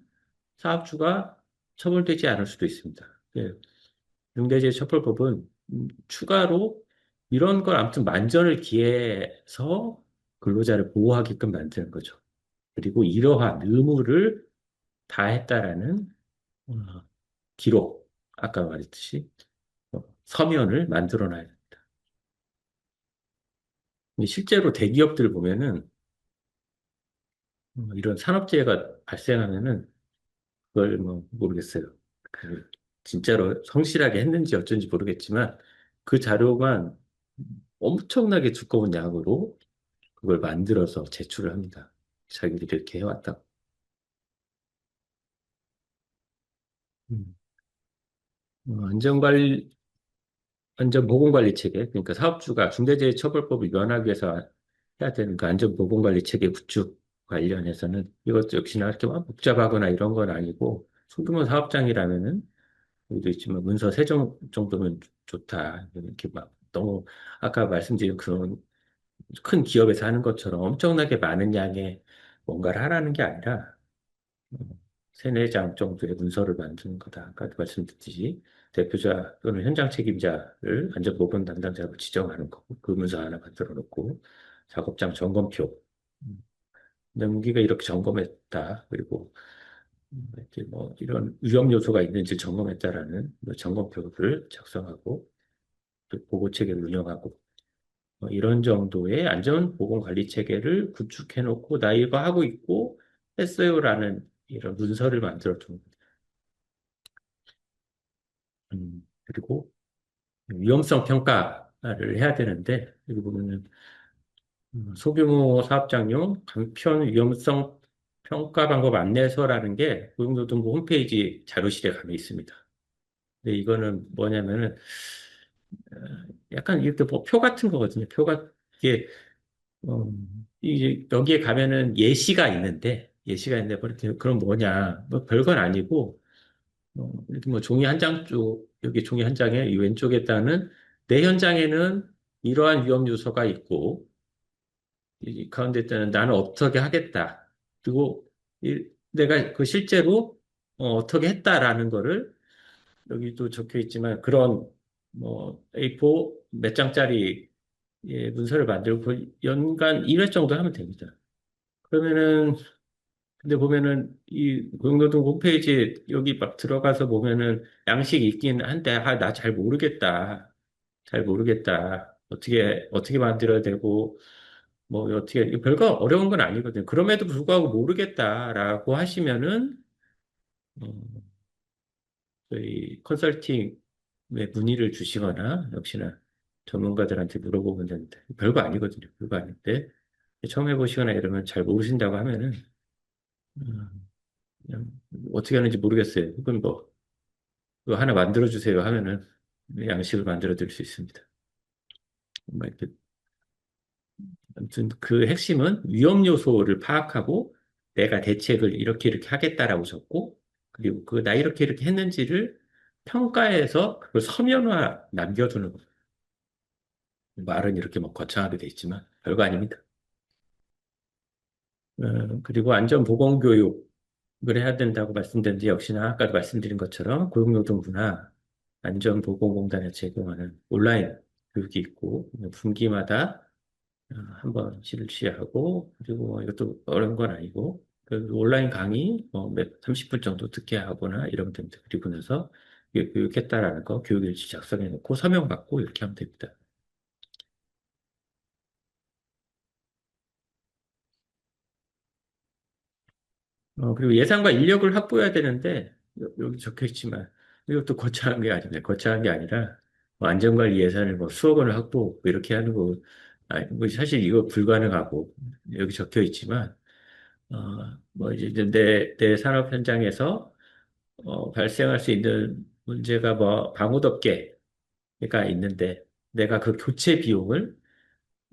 사업주가 처벌되지 않을 수도 있습니다. 예, 중대재해처벌법은 추가로 이런 걸 아무튼 만전을 기해서 근로자를 보호하게끔 만드는 거죠. 그리고 이러한 의무를 다 했다라는 어, 기록, 아까 말했듯이 서면을 만들어 놔야 됩니다. 실제로 대기업들 보면은 이런 산업재해가 발생하면은 그걸 뭐 모르겠어요. 그 진짜로 성실하게 했는지 어쩐지 모르겠지만 그 자료만 엄청나게 두꺼운 양으로 그걸 만들어서 제출을 합니다. 자기들이 이렇게 해왔다. 음. 안전관리, 안전보건관리 체계, 그러니까 사업주가 중대재해처벌법을 위반하기 위해서 해야 되는 그 안전보건관리 체계 구축 관련해서는 이것도 역시나 이렇게 막 복잡하거나 이런 건 아니고 소규모 사업장이라면은 여기도 있지만 문서 세 정도면 좋다. 이렇게 막 너무 아까 말씀드린 그런 큰 기업에서 하는 것처럼 엄청나게 많은 양의 뭔가를 하라는 게 아니라 세네 장 정도의 문서를 만드는 거다. 아까도 말씀드렸듯이 대표자 또는 현장 책임자를 안전보건 담당자로 지정하는 거고 그 문서 하나 만들어 놓고 작업장 점검표 능기가 이렇게 점검했다. 그리고 이렇게 뭐 이런 위험 요소가 있는지 점검했다라는 뭐 점검표를 작성하고 또 보고 체계를 운영하고 이런 정도의 안전 보건 관리 체계를 구축해 놓고 나 이거 하고 있고 했어요라는 이런 문서를 만들어 둔 그리고 위험성 평가를 해야 되는데 여기 보면은 소규모 사업장용 간편 위험성 평가 방법 안내서라는 게 고용노동부 홈페이지 자료실에 가면 있습니다. 근데 이거는 뭐냐면은 어, 약간 이렇게 뭐표 같은 거거든요. 표가 이게 이게 여기에 가면은 예시가 있는데 뭐 이렇게 그럼 뭐냐 뭐 별건 아니고 이렇게 뭐 종이 한 장 쪽 여기 종이 한 장에 이 왼쪽에다는 내 현장에는 이러한 위험 요소가 있고 이 가운데 있다는 나는 어떻게 하겠다. 그리고 내가 그 실제로 떻게 했다라는 거를 여기도 적혀 있지만 그런 뭐 A4 몇 장짜리 문서를 만들고 연간 1회 정도 하면 됩니다. 그러면은 근데 보면은 이 고용노동 홈페이지에 여기 막 들어가서 보면은 양식이 있긴 한데 아, 나 잘 모르겠다. 잘 모르겠다. 어떻게 만들어야 되고 뭐 어떻게 이거 별거 어려운 건 아니거든요. 그럼에도 불구하고 모르겠다라고 하시면은 어, 저희 컨설팅에 문의를 주시거나 역시나 전문가들한테 물어보면 되는데 별거 아니거든요. 별거 아닌데 처음 해보시거나 이러면 잘 모르신다고 하면은 그냥 어떻게 하는지 모르겠어요. 혹은 뭐 그거 하나 만들어 주세요 하면은 양식을 만들어 드릴 수 있습니다. 뭐 이렇게 아무튼 그 핵심은 위험 요소를 파악하고 내가 대책을 이렇게 하겠다라고 적고 그리고 그 나 이렇게 했는지를 평가해서 그걸 서면화 남겨두는 거예요. 말은 이렇게 뭐 거창하게 돼 있지만 별거 아닙니다. 그리고 안전보건교육을 해야 된다고 말씀드렸는데 역시나 아까도 말씀드린 것처럼 고용노동부나 안전보건공단에 제공하는 온라인 교육이 있고 분기마다 한 번 실시하고 그리고 뭐 이것도 어려운 건 아니고 그 온라인 강의 몇 30분 정도 듣게 하거나 이러면 됩니다. 그리고 나서 이게 교육했다라는 거 교육일지 작성해 놓고 서명 받고 이렇게 하면 됩니다. 그리고 예산과 인력을 확보해야 되는데 여기 적혀 있지만 이것도 거창한 게 아닙니다. 거창한 게 아니라 뭐 안전관리 예산을 뭐 수억 원을 확보 뭐 이렇게 하는 거 뭐 사실 이거 불가능하고 여기 적혀 있지만 뭐 이제 내 산업 현장에서 발생할 수 있는 문제가 뭐 방호덮개가 있는데 내가 그 교체 비용을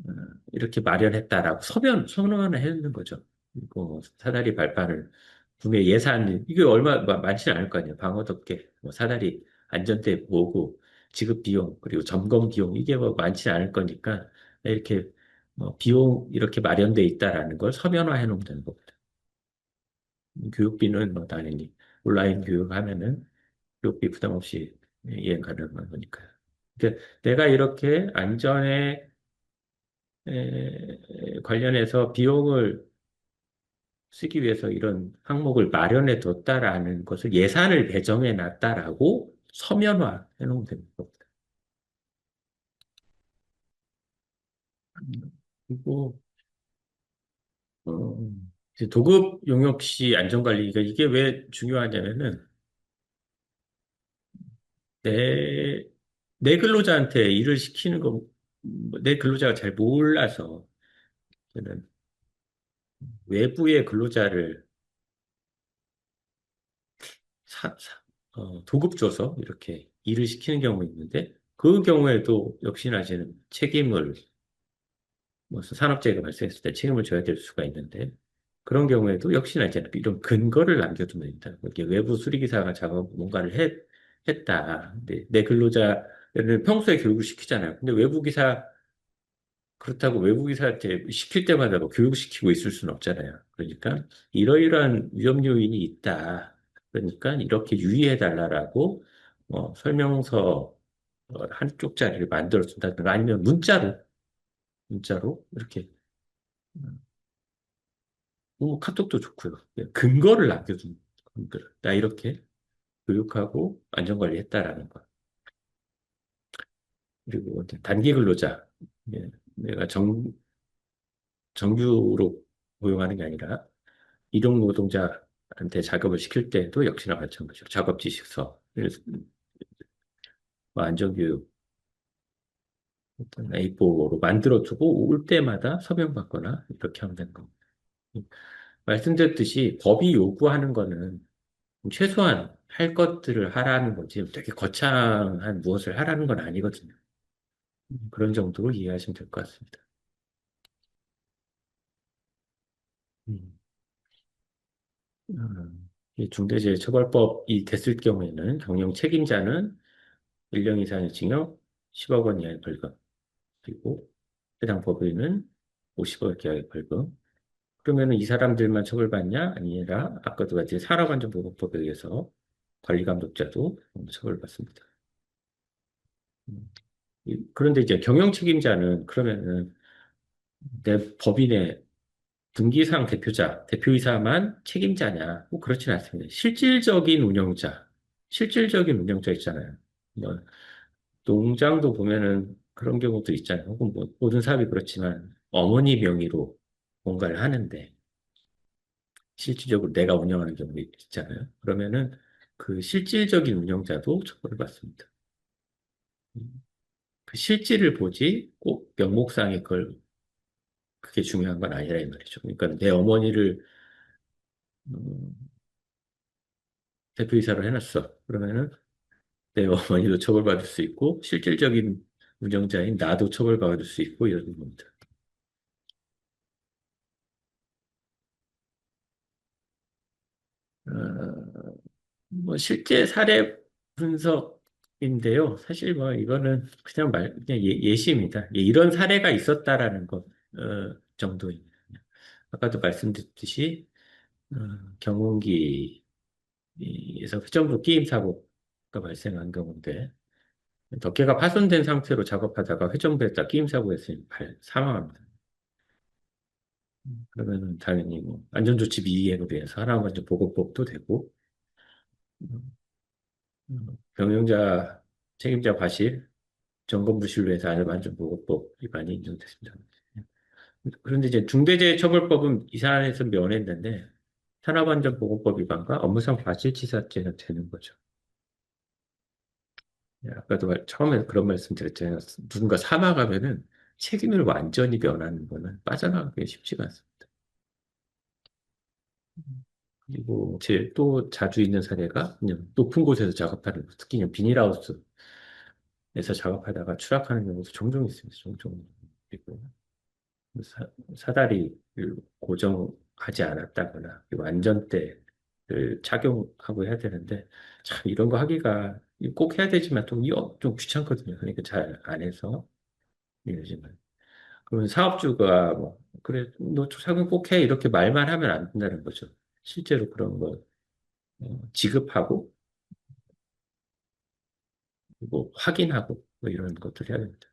어, 이렇게 마련했다라고 선언을 해놓는 거죠. 그리고 사다리 발판을 분명 예산 이게 얼마 많지는 않을 거 아니에요. 방호덮개, 뭐 사다리 안전대 모으고 지급 비용 그리고 점검 비용 이게 뭐 많지는 않을 거니까 이렇게 뭐 비용 이렇게 마련돼 있다라는 걸 서면화해 놓으면 되는 겁니다. 교육비는 뭐 당연히 온라인 교육하면은 교육비 부담 없이 이행 가능한 거니까요. 그러니까 내가 이렇게 안전에 관련해서 비용을 쓰기 위해서 이런 항목을 마련해 뒀다라는 것을 예산을 배정해 놨다라고 서면화해 놓으면 됩니다. 그리고 어, 이제 도급 용역 시 안전관리가 이게 왜 중요하냐면은 내, 내 근로자한테 일을 시키는 거, 내 근로자가 잘 몰라서 저는 외부의 근로자를 도급 줘서 이렇게 일을 시키는 경우 있는데 그 경우에도 역시나 이제는 책임을 뭐 산업재해가 발생했을 때 책임을 져야 될 수가 있는데 그런 경우에도 역시나 이제 이런 근거를 남겨두면 된다. 이게 외부 수리기사가 작업 뭔가를 했다. 근데 내 근로자를 평소에 교육을 시키잖아요. 근데 외부 기사 그렇다고 외부 기사한테 시킬 때마다 뭐 교육시키고 있을 수는 없잖아요. 그러니까 이러이러한 위험 요인이 있다. 그러니까 이렇게 유의해달라라고 설명서 한쪽 자리를 만들어 준다든가 아니면 문자로 이렇게 카톡도 좋고요. 예, 근거를 남겨준 분들. 나 이렇게 교육하고 안전관리했다라는 거. 그리고 이제 단기 근로자. 예, 내가 정규로 고용하는 게 아니라 이동 노동자한테 작업을 시킬 때도 역시나 마찬가지로 작업 지식서, 그래서 뭐 안전교육 A4로 만들어두고 올 때마다 서명받거나 이렇게 하면 되는 겁니다. 말씀드렸듯이 법이 요구하는 거는 최소한 할 것들을 하라는 거지 되게 거창한 무엇을 하라는 건 아니거든요. 그런 정도로 이해하시면 될 것 같습니다. 음. 이 중대재해처벌법이 됐을 경우에는 경영 책임자는 1년 이상의 징역, 10억 원 이하의 벌금, 그리고 해당 법인은 50억 이하의 벌금. 그러면은 이 사람들만 처벌받냐? 아니라 아까도 같이 산업안전보건법에 의해서 관리감독자도 처벌받습니다. 음. 그런데 이제 경영 책임자는 그러면은 내 법인의 등기상 대표자, 대표이사만 책임자냐? 뭐 그렇진 않습니다. 실질적인 운영자 있잖아요. 뭐 농장도 보면은 그런 경우도 있잖아요. 혹은 뭐 모든 사업이 그렇지만 어머니 명의로 뭔가를 하는데 실질적으로 내가 운영하는 경우 있잖아요. 그러면은 그 실질적인 운영자도 처벌을 받습니다. 그 실질을 보지 꼭 명목상의 그게 중요한 건 아니라 이 말이죠. 그러니까 내 어머니를 음, 대표이사로 해놨어. 그러면은 내 어머니도 처벌받을 수 있고 실질적인 운영자인 나도 처벌받을 수 있고 이런 겁니다. 어, 뭐 실제 사례 분석인데요. 사실 뭐 이거는 그냥 예시입니다. 예, 이런 사례가 있었다라는 것 정도입니다. 아까도 말씀드렸듯이 어, 경운기에서 회전부 끼임 사고가 발생한 경우인데 덮개가 파손된 상태로 작업하다가 회전부에다 끼임 사고였으니 사망합니다. 그러면은 당연히 뭐 안전조치 미이행에 대해서 하나만 보고법도 되고 음, 경영자 책임자 과실 점검 부실로 해서 안전보건법 위반이 인정됐습니다. 그런데 이제 중대재해처벌법은 이 사안에서 면했는데 산업안전보건법 위반과 업무상 과실치사죄는 되는 거죠. 아까도 처음에 그런 말씀 드렸잖아요. 누군가 사망하면은 책임을 완전히 면하는 거는 빠져나가기 쉽지가 않습니다. 그리고 제 또 자주 있는 사례가 그냥 높은 곳에서 작업하는 거, 특히 그냥 비닐하우스에서 작업하다가 추락하는 경우도 종종 있습니다. 종종. 그리고 사다리를 고정하지 않았다거나 그리고 안전대를 착용하고 해야 되는데 참 이런 거 하기가 꼭 해야 되지만 좀 귀찮거든요. 그러니까 잘 안 해서 요즘은. 그러면 사업주가 뭐 그래 너 착용 꼭 해 이렇게 말만 하면 안 된다는 거죠. 실제로 그런 거 지급하고 그리고 확인하고 뭐 이런 것들 해야 됩니다.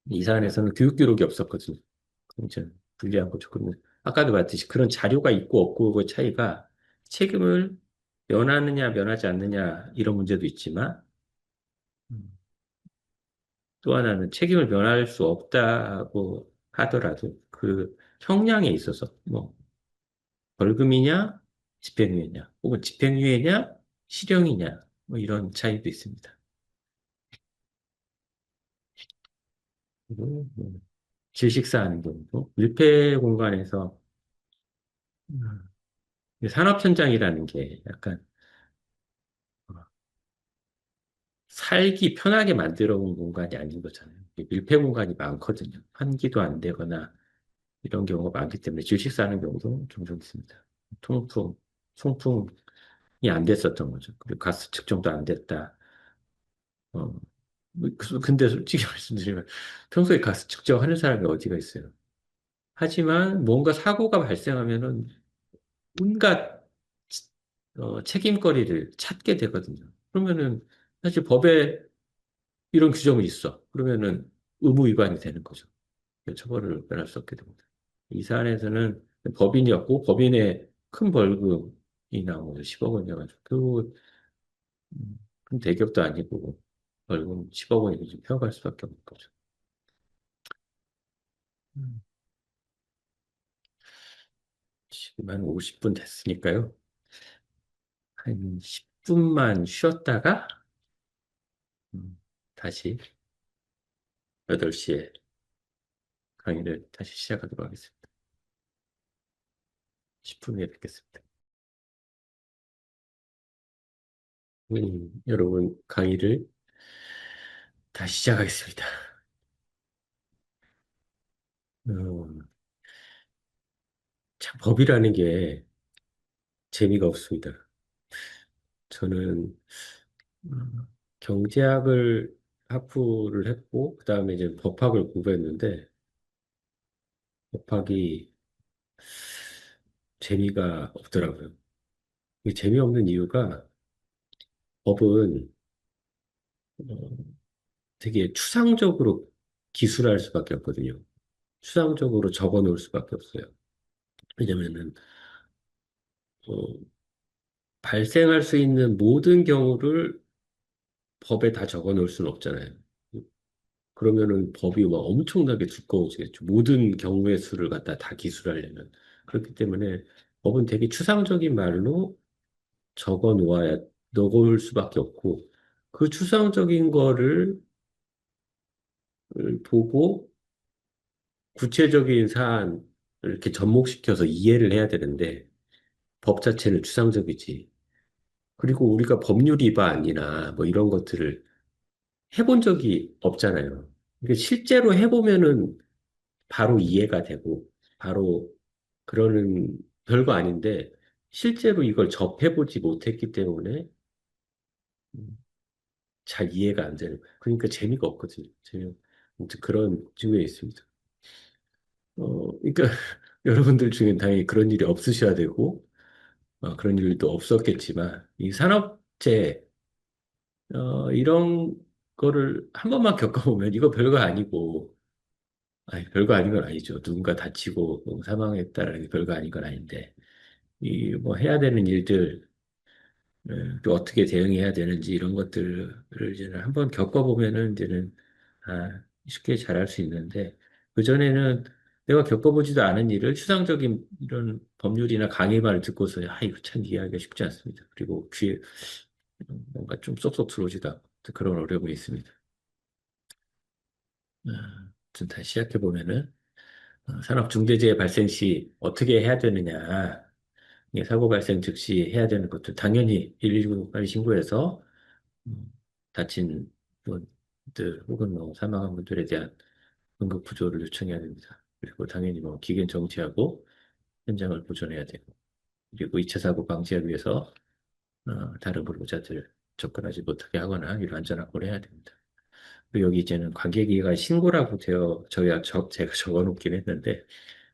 이 사안에서는 교육 기록이 없었거든요. 굉장히 불리한 거죠. 그러면 아까도 말했듯이 그런 자료가 있고 없고의 차이가 책임을 면하느냐 면하지 않느냐 이런 문제도 있지만 음, 또 하나는 책임을 면할 수 없다고 하더라도 그 형량에 있어서 뭐 벌금이냐, 집행유예냐, 혹은 집행유예냐, 실형이냐, 뭐 이런 차이도 있습니다. 그리고 질식사하는 경우도 밀폐 공간에서 음, 산업 현장이라는 게 약간 어, 살기 편하게 만들어 온 공간이 아닌 거잖아요. 밀폐 공간이 많거든요. 환기도 안 되거나 이런 경우가 많기 때문에 질식사하는 경우도 종종 있습니다. 통풍, 송풍이 안 됐었던 거죠. 그리고 가스 측정도 안 됐다. 어, 근데 솔직히 말씀드리면 평소에 가스 측정하는 사람이 어디가 있어요? 하지만 뭔가 사고가 발생하면은 온갖 책임거리를 찾게 되거든요. 그러면은 사실 법에 이런 규정이 있어. 그러면은 의무 위반이 되는 거죠. 처벌을 면할 수 없게 됩니다. 이 사안에서는 법인이었고 법인의 큰 벌금이나 뭐 10억 원이어가지고 큰 대기업도 아니고 벌금 10억 원이면 좀 피워갈 수밖에 없는 거죠. 음. 지금 한 50분 됐으니까요. 한 10분만 쉬었다가 다시 8시에 강의를 다시 시작하도록 하겠습니다. 10분 후에 뵙겠습니다. 여러분 강의를 다시 시작하겠습니다. 음, 참 법이라는 게 재미가 없습니다. 저는 경제학을 학부를 했고 그다음에 이제 법학을 공부했는데 법학이 재미가 없더라고요. 이 재미없는 이유가 법은 어, 되게 추상적으로 기술할 수밖에 없거든요. 추상적으로 적어 놓을 수밖에 없어요. 왜냐면은 어, 발생할 수 있는 모든 경우를 법에 다 적어 놓을 수는 없잖아요. 그러면은 법이 막 엄청나게 두꺼워지겠죠. 모든 경우의 수를 갖다 다 기술하려면. 그렇기 때문에 법은 되게 추상적인 말로 적어 놓을 수밖에 없고, 그 추상적인 거를 보고 구체적인 사안을 이렇게 접목시켜서 이해를 해야 되는데, 법 자체는 추상적이지. 그리고 우리가 법률 위반이나 뭐 이런 것들을 해본 적이 없잖아요. 그러니까 실제로 해보면은 바로 이해가 되고, 바로 그러는 별거 아닌데, 실제로 이걸 접해보지 못했기 때문에 음, 잘 이해가 안 되는 거예요. 그러니까 재미가 없거든요. 아무튼 그런 측면이 있습니다. 그러니까 여러분들 중엔 당연히 그런 일이 없으셔야 되고, 그런 일도 없었겠지만, 이 산업재, 이런 거를 한 번만 겪어보면 이거 별거 아니고, 아니, 별거 아닌 건 아니죠. 누군가 다치고 뭐 사망했다라는 게 별거 아닌 건 아닌데, 이 뭐 해야 되는 일들, 또 어떻게 대응해야 되는지 이런 것들을 이제는 한번 겪어보면은 이제는 쉽게 잘할 수 있는데, 그전에는 내가 겪어보지도 않은 일을 추상적인 이런 법률이나 강의만을 듣고서, 이거 참 이해하기가 쉽지 않습니다. 그리고 귀에 뭔가 좀 쏙쏙 들어오지도 않고 그런 어려움이 있습니다. 아무튼 다시 시작해보면은, 산업중대재해 발생 시 어떻게 해야 되느냐. 이게 사고 발생 즉시 해야 되는 것도 당연히 119 빨리 신고해서 음, 다친 분들 혹은 뭐 사망한 분들에 대한 응급 구조를 요청해야 됩니다. 그리고 당연히 뭐 기견 정지하고 현장을 보존해야 되고 그리고 2차 사고 방지하기 위해서 다른 보호자들 접근하지 못하게 하거나 이런 안전 확보를 해야 됩니다. 그리고 여기 이제는 관계기관 신고라고 제가 적어놓긴 했는데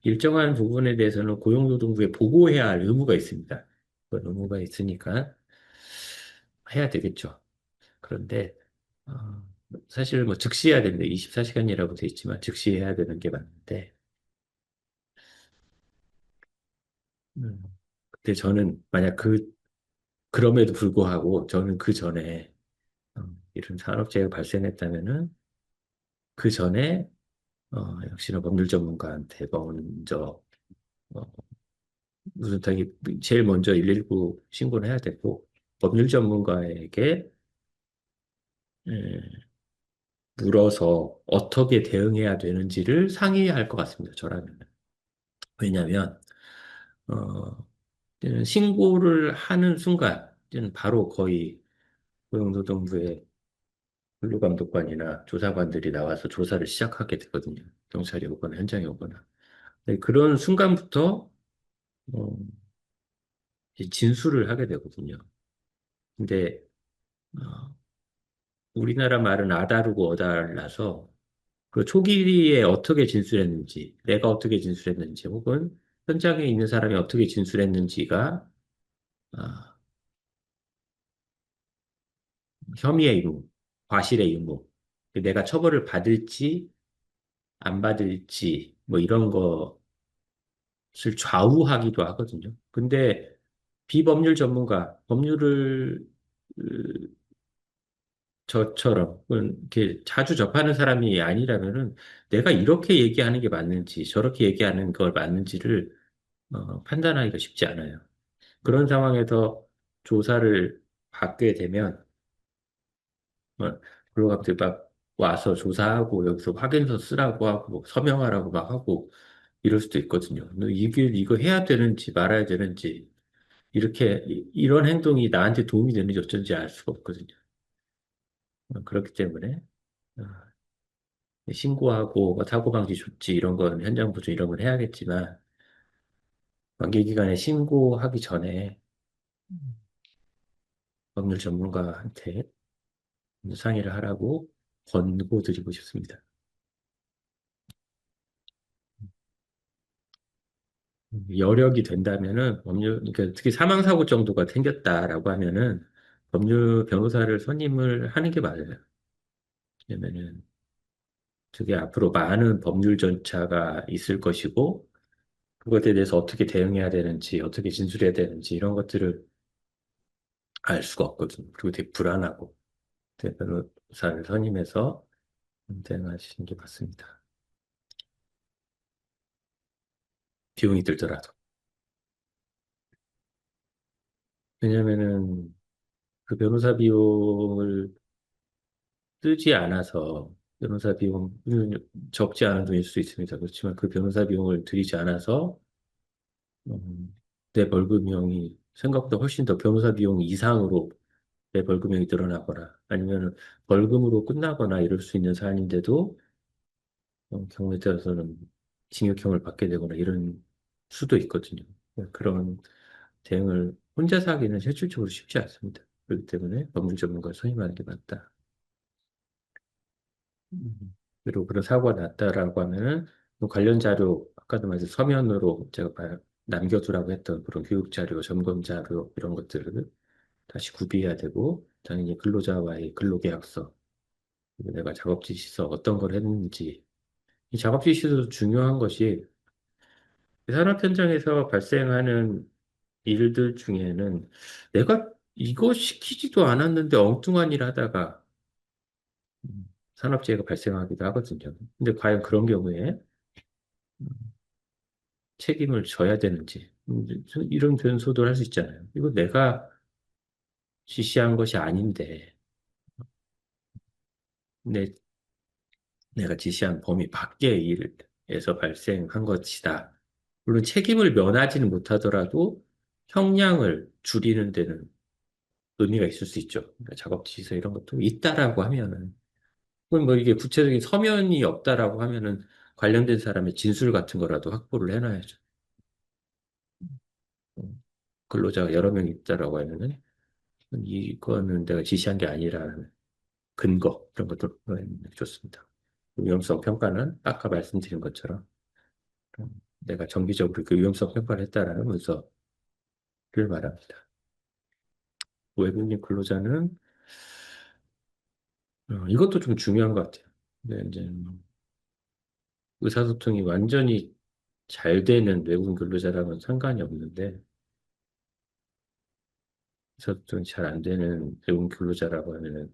일정한 부분에 대해서는 고용노동부에 보고해야 할 의무가 있습니다. 그 의무가 있으니까 해야 되겠죠. 그런데 어, 사실 뭐 즉시 해야 되는데 24시간이라고 돼 있지만 즉시 해야 되는 게 맞는데 음, 근데 저는 만약 그럼에도 불구하고 저는 그 전에 이런 산업재해가 발생했다면은 그 전에 역시나 법률 전문가한테 먼저 어, 무슨 당이 제일 먼저 119 신고를 해야 되고 법률 전문가에게 에, 물어서 어떻게 대응해야 되는지를 상의해야 할 것 같습니다. 저라면. 왜냐하면 이제는 신고를 하는 순간 이제는 바로 거의 고용노동부의 근로감독관이나 조사관들이 나와서 조사를 시작하게 되거든요. 경찰이 오거나 현장에 오거나. 네, 그런 순간부터 어, 이제 진술을 하게 되거든요. 근데 어, 우리나라 말은 아다르고 어달라서 그 초기에 어떻게 진술했는지, 내가 어떻게 진술했는지, 혹은 현장에 있는 사람이 어떻게 진술했는지가 아, 혐의의 의무, 과실의 의무, 내가 처벌을 받을지 안 받을지 뭐 이런 것을 좌우하기도 하거든요. 근데 비법률 전문가, 법률을 저처럼 이렇게 자주 접하는 사람이 아니라면은 내가 이렇게 얘기하는 게 맞는지 저렇게 얘기하는 걸 맞는지를 판단하기가 쉽지 않아요. 그런 상황에서 조사를 받게 되면 그리고 갑자기 막 와서 조사하고 여기서 확인서 쓰라고 하고 서명하라고 막 하고 이럴 수도 있거든요. 근데 이거 해야 되는지 말아야 되는지 이런 행동이 나한테 도움이 되는지 어쩐지 알 수가 없거든요. 그렇기 때문에 어, 신고하고 뭐 사고방지 조치 이런 건 현장 보조 이런 건 해야겠지만 관계기관에 신고하기 전에 법률 전문가한테 상의를 하라고 권고드리고 싶습니다. 여력이 된다면은 그러니까 특히 사망사고 정도가 생겼다라고 하면은 법률 변호사를 선임을 하는 게 맞아요. 왜냐면은 그게 앞으로 많은 법률 절차가 있을 것이고 그것에 대해서 어떻게 대응해야 되는지 어떻게 진술해야 되는지 이런 것들을 알 수가 없거든요. 그리고 되게 불안하고 변호사를 선임해서 대응하시는 게 맞습니다. 비용이 들더라도. 왜냐면은 그 변호사 비용을 쓰지 않아서 변호사 비용 적지 않은 돈일 수 있습니다. 그렇지만 그 변호사 비용을 들이지 않아서 내 벌금형이 생각보다 훨씬 더 변호사 비용 이상으로 내 벌금형이 늘어나거나 아니면 벌금으로 끝나거나 이럴 수 있는 사안인데도 경우에 따라서는 징역형을 받게 되거나 이런 수도 있거든요. 그런 대응을 혼자서 하기는 실질적으로 쉽지 않습니다. 그렇기 때문에 법률 전문가를 선임하는 게 맞다. 그리고 그런 사고가 났다라고 하면은 뭐 관련 자료, 아까도 말씀 서면으로 제가 남겨두라고 했던 그런 교육 자료, 점검 자료 이런 것들을 다시 구비해야 되고 당연히 근로자와의 근로계약서, 그리고 내가 작업 지시서 어떤 걸 했는지 이 작업 지시서도 중요한 것이 산업 현장에서 발생하는 일들 중에는 내가 이거 시키지도 않았는데 엉뚱한 일 하다가 산업재해가 발생하기도 하거든요. 근데 과연 그런 경우에 책임을 져야 되는지 이런 변소도 할 수 있잖아요. 이거 내가 지시한 것이 아닌데 내, 내가 지시한 범위 밖의 일에서 발생한 것이다. 물론 책임을 면하지는 못하더라도 형량을 줄이는 데는 의미가 있을 수 있죠. 그러니까 작업 지시서 이런 것도 있다라고 하면은 그럼 뭐 이게 구체적인 서면이 없다라고 하면은 관련된 사람의 진술 같은 거라도 확보를 해놔야죠. 근로자가 여러 명 있다라고 하면은 이거는 내가 지시한 게 아니라는 근거 이런 것들 좋습니다. 위험성 평가는 아까 말씀드린 것처럼 내가 정기적으로 그 위험성 평가를 했다라는 문서를 말합니다. 외국인 근로자는 이것도 좀 중요한 것 같아요. 근데 이제 의사소통이 완전히 잘 되는 외국인 근로자랑은 상관이 없는데 의사소통이 잘 안 되는 외국인 근로자라고 하면은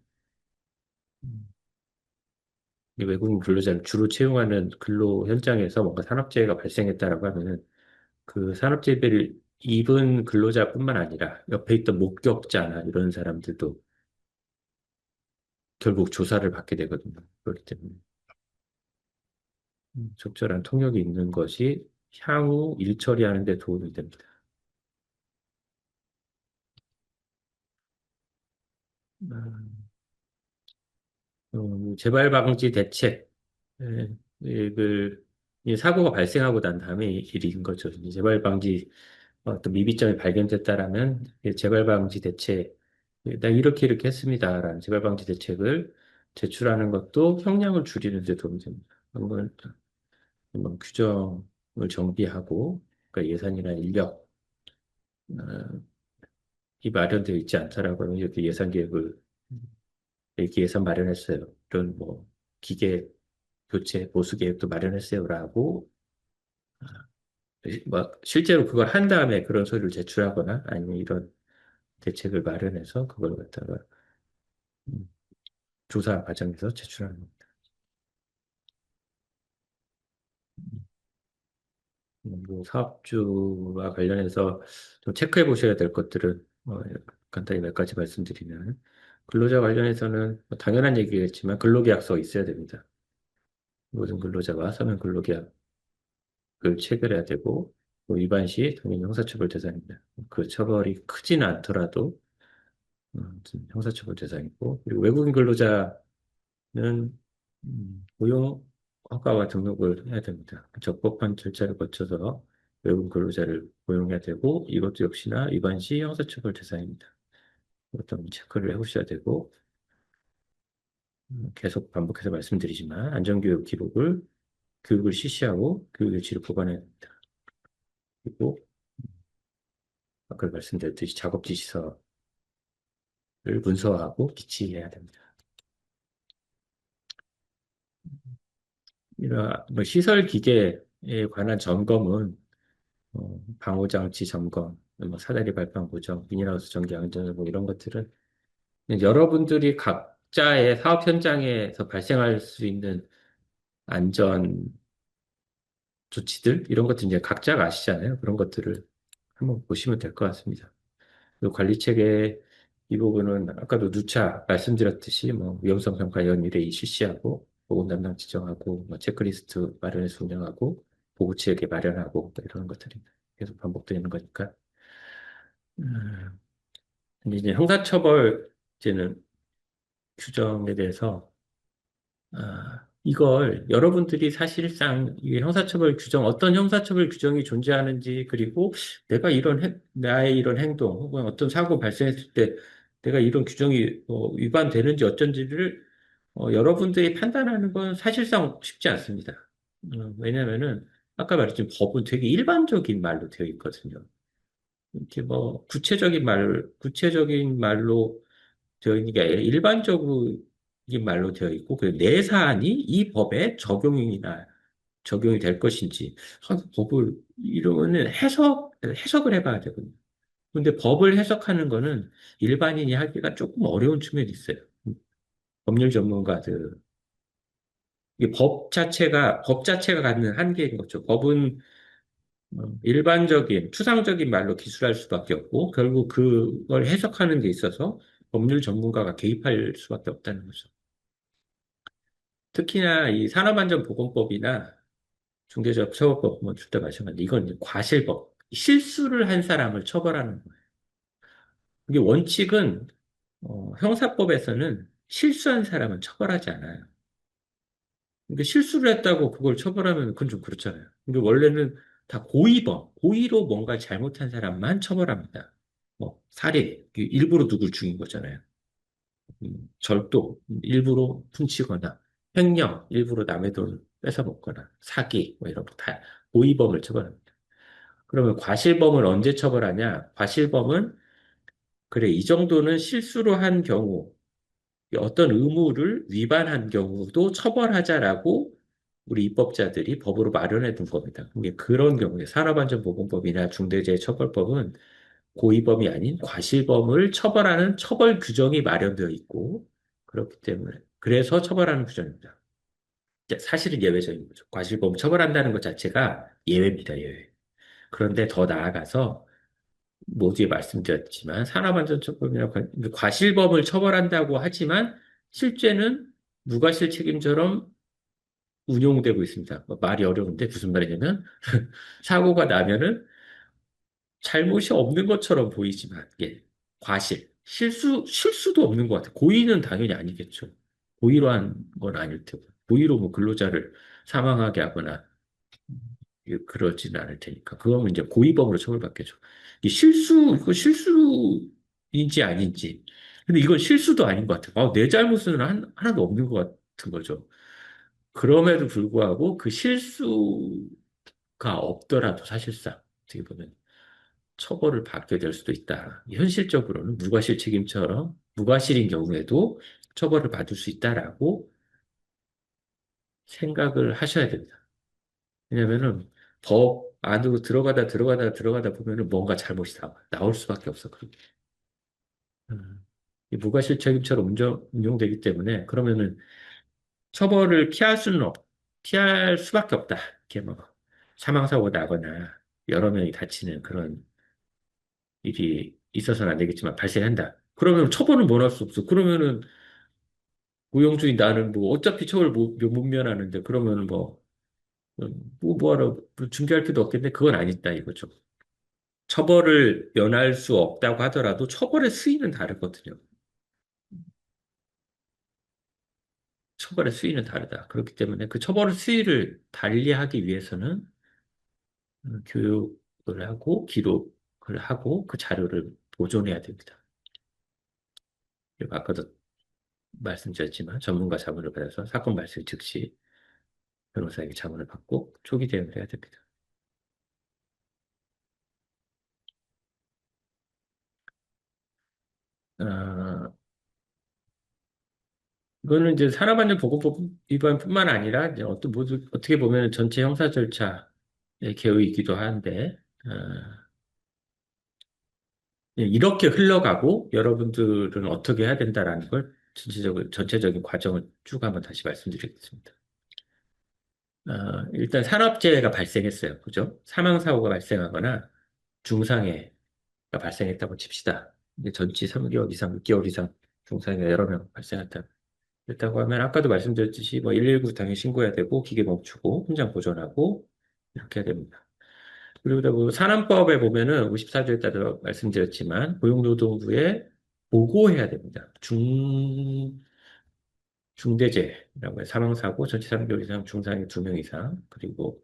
이 외국인 근로자를 주로 채용하는 근로 현장에서 뭔가 산업재해가 발생했다라고 하면은 그 산업재해를 입은 근로자뿐만 아니라 옆에 있던 목격자나 이런 사람들도 결국 조사를 받게 되거든요. 그렇기 때문에 적절한 통역이 있는 것이 향후 일 처리하는 데 도움이 됩니다. 음, 재발 방지 대책. 예, 이 사고가 발생하고 난 다음에 일인 거죠. 이제 재발 방지 어떤 미비점이 발견됐다라면 이 재발 방지 대책, 나 이렇게 했습니다라는 재발 방지 대책을 제출하는 것도 형량을 줄이는 데 도움이 됩니다. 한번 규정을 정비하고 그러니까 예산이나 인력 어, 이 마련되어 있지 않다라고 하면 이렇게 예산 계획을 이렇게 예산 마련했어요. 이런 뭐 기계 교체 보수 계획도 마련했어요라고 뭐 실제로 그걸 한 다음에 그런 서류를 제출하거나 아니면 이런 대책을 마련해서 그걸 갖다가 음, 조사 과정에서 제출하는 겁니다. 뭐 사업주와 관련해서 좀 체크해 보셔야 될 것들은 간단히 몇 가지 말씀드리면 근로자 관련해서는 뭐 당연한 얘기겠지만 근로계약서 있어야 됩니다. 모든 근로자가 서면 근로계약을 체결해야 되고 뭐 위반 시 당연히 형사처벌 대상입니다. 그 처벌이 크지는 않더라도 좀 형사처벌 대상이고 그리고 외국인 근로자는 고용 허가와 등록을 해야 됩니다. 적법한 절차를 거쳐서 외국인 근로자를 고용해야 되고 이것도 역시나 위반 시 형사처벌 대상입니다. 어떤 체크를 해보셔야 되고 계속 반복해서 말씀드리지만 안전교육 기록을 교육을 실시하고 교육 일지를 보관해야 됩니다. 그리고 아까 말씀드렸듯이 작업 지시서를 문서화하고 비치해야 됩니다. 이런 뭐 시설 기계에 관한 점검은 방호장치 점검, 뭐 사다리 발판 고정, 비닐하우스 전기 안전 뭐 이런 것들은 여러분들이 각자의 사업 현장에서 발생할 수 있는 안전 조치들 이런 것들 이제 각자가 아시잖아요. 그런 것들을 한번 보시면 될 것 같습니다. 그 관리 체계 이 부분은 아까도 누차 말씀드렸듯이 뭐 위험성 평가 연일에 실시하고 보건 담당 지정하고 뭐 체크리스트 마련해서 운영하고 보고 체계 마련하고 뭐 이런 것들이 계속 반복되는 거니까. 음, 근데 이제 형사처벌 이제는 규정에 대해서 이걸 여러분들이 사실상 이 형사처벌 규정, 어떤 형사처벌 규정이 존재하는지, 그리고 나의 이런 행동, 혹은 어떤 사고 발생했을 때 내가 이런 규정이 위반되는지 어쩐지를 여러분들이 판단하는 건 사실상 쉽지 않습니다. 왜냐면은 아까 말했지만 법은 되게 일반적인 말로 되어 있거든요. 이렇게 뭐 구체적인 말로 되어 있는 게 아니라 일반적인 말로 되어 있고, 그 내 사안이 이 법에 적용이 될 것인지, 법을 이러면은 해석을 해봐야 되거든요. 근데 법을 해석하는 거는 일반인이 하기가 조금 어려운 측면이 있어요. 법률 전문가들. 이 법 자체가 갖는 한계인 거죠. 법은 일반적인, 추상적인 말로 기술할 수밖에 없고, 결국 그걸 해석하는 데 있어서 법률 전문가가 개입할 수밖에 없다는 거죠. 특히나 이 산업안전보건법이나 중대재해처벌법 뭐 둘 다 마찬가지. 이건 이제 과실법. 실수를 한 사람을 처벌하는 거예요. 이게 원칙은 형사법에서는 실수한 사람은 처벌하지 않아요. 그러니까 실수를 했다고 그걸 처벌하면 그건 좀 그렇잖아요. 근데 원래는 다 고의로 뭔가 잘못한 사람만 처벌합니다. 뭐 살인, 일부러 누굴 죽인 거잖아요. 절도, 일부러 훔치거나, 횡령, 일부러 남의 돈 뺏어 먹거나, 사기, 뭐 이런 거 다 고의범을 처벌합니다. 그러면 과실범을 언제 처벌하냐? 과실범은 그래, 이 정도는 실수로 한 경우, 어떤 의무를 위반한 경우도 처벌하자라고 우리 입법자들이 법으로 마련해 둔 겁니다. 이게 그런 경우에 산업안전보건법이나 중대재해처벌법은 고의범이 아닌 과실범을 처벌하는 처벌 규정이 마련되어 있고 그렇기 때문에 그래서 처벌하는 규정입니다. 사실은 예외적인 거죠. 과실범 처벌한다는 것 자체가 예외입니다. 예외. 그런데 더 나아가서 모두에 말씀드렸지만 산업안전처벌이나 과실범을 처벌한다고 하지만 실제는 무과실 책임처럼 운용되고 있습니다. 말이 어려운데 무슨 말이냐면 사고가 나면은 잘못이 없는 것처럼 보이지만 예, 실수도 없는 것 같아요. 고의는 당연히 아니겠죠. 고의로 한 건 아닐 테고 고의로 뭐 근로자를 사망하게 하거나 그러지는 않을 테니까. 그거는 이제 고의범으로 처벌받겠죠. 이거 실수인지 아닌지. 근데 이건 실수도 아닌 것 같아요. 내 잘못은 하나도 없는 것 같은 거죠. 그럼에도 불구하고 그 실수가 없더라도 사실상 어떻게 보면 처벌을 받게 될 수도 있다. 현실적으로는 무과실 책임처럼 무과실인 경우에도 처벌을 받을 수 있다라고 생각을 하셔야 됩니다. 왜냐면은 법 안으로 들어가다 보면은 뭔가 잘못이 나올 수밖에 없어. 그렇게. 이 무과실 책임처럼 운용되기 때문에 그러면은 처벌을 피할 수밖에 없다. 이렇게 뭐 사망사고 나거나 여러 명이 다치는 그런 일이 있어서는 안 되겠지만 발생한다. 그러면 처벌은 뭐 할 수 없어. 그러면은 고용주인 나는 뭐 어차피 처벌 못 면하는데 그러면은 뭐하러 중개할 필요도 없겠네. 그건 아니다 이거죠. 처벌을 면할 수 없다고 하더라도 처벌의 수위는 다르거든요. 처벌의 수위는 다르다. 그렇기 때문에 그 처벌의 수위를 달리하기 위해서는 교육을 하고 기록을 하고 그 자료를 보존해야 됩니다. 그리고 아까도 말씀드렸지만 전문가 자문을 받아서 사건 발생 즉시 변호사에게 자문을 받고 초기 대응을 해야 됩니다. 아, 이거는 이제 산업안전보건법 위반뿐만 아니라 이제 어떻게 보면 전체 형사 절차의 개요이기도 한데 이렇게 흘러가고 여러분들은 어떻게 해야 된다라는 걸 전체적인 과정을 쭉 한번 다시 말씀드리겠습니다. 일단 산업재해가 발생했어요. 그죠? 사망사고가 발생하거나 중상해가 발생했다고 칩시다. 이제 전치 3개월 이상, 6개월 이상 중상해가 여러 명 발생했다고 하면 아까도 말씀드렸듯이 뭐 119 당연히 신고해야 되고 기계 멈추고 현장 보존하고 이렇게 해야 됩니다. 그리고 또 산안법에 보면은 54조에 따라 말씀드렸지만 고용노동부에 보고해야 됩니다. 중대재해라고 해요. 사망사고 전체 3개월 이상 중상해 2명 이상 그리고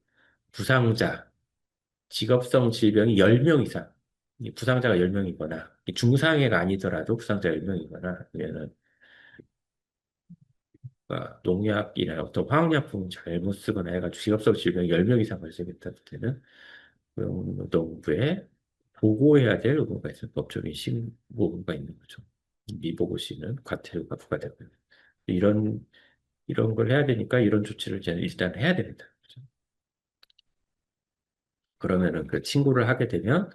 부상자 직업성 질병이 10명 이상 이 부상자가 10명이거나 중상해가 아니더라도 부상자 10명이거나 아니면은 농약이나 어떤 화학약품 잘못 쓰거나 해가지고 직업성 질병이 10명 이상 발생했다 때는 고용노동부에 보고해야 될 의무가 있어요. 법적인 신고 의무가 있는 거죠. 미보고 시는 과태료가 부과되고요. 이런 이런 걸 해야 되니까 이런 조치를 이제 일단 해야 됩니다. 그죠? 그러면은 그 신고를 하게 되면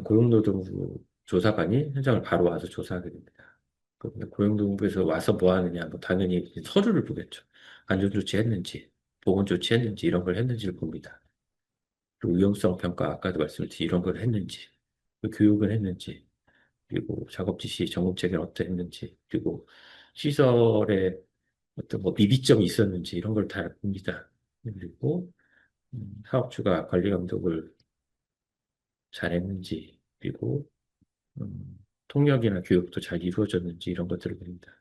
고용노동부 조사관이 현장을 바로 와서 조사하게 됩니다. 그러면 고용노동부에서 와서 뭐 하느냐, 뭐 당연히 서류를 보겠죠. 안전조치 했는지, 보건조치 했는지, 이런 걸 했는지를 봅니다. 그리고 위험성 평가, 아까도 말씀드린 이런 걸 했는지, 그 교육을 했는지, 그리고 작업 지시, 점검 체계를 어떻게 했는지, 그리고 시설에 어떤 뭐 미비점이 있었는지 이런 걸 다 봅니다. 그리고 사업주가 관리 감독을 잘했는지, 그리고 통역이나 교육도 잘 이루어졌는지 이런 것들을 봅니다.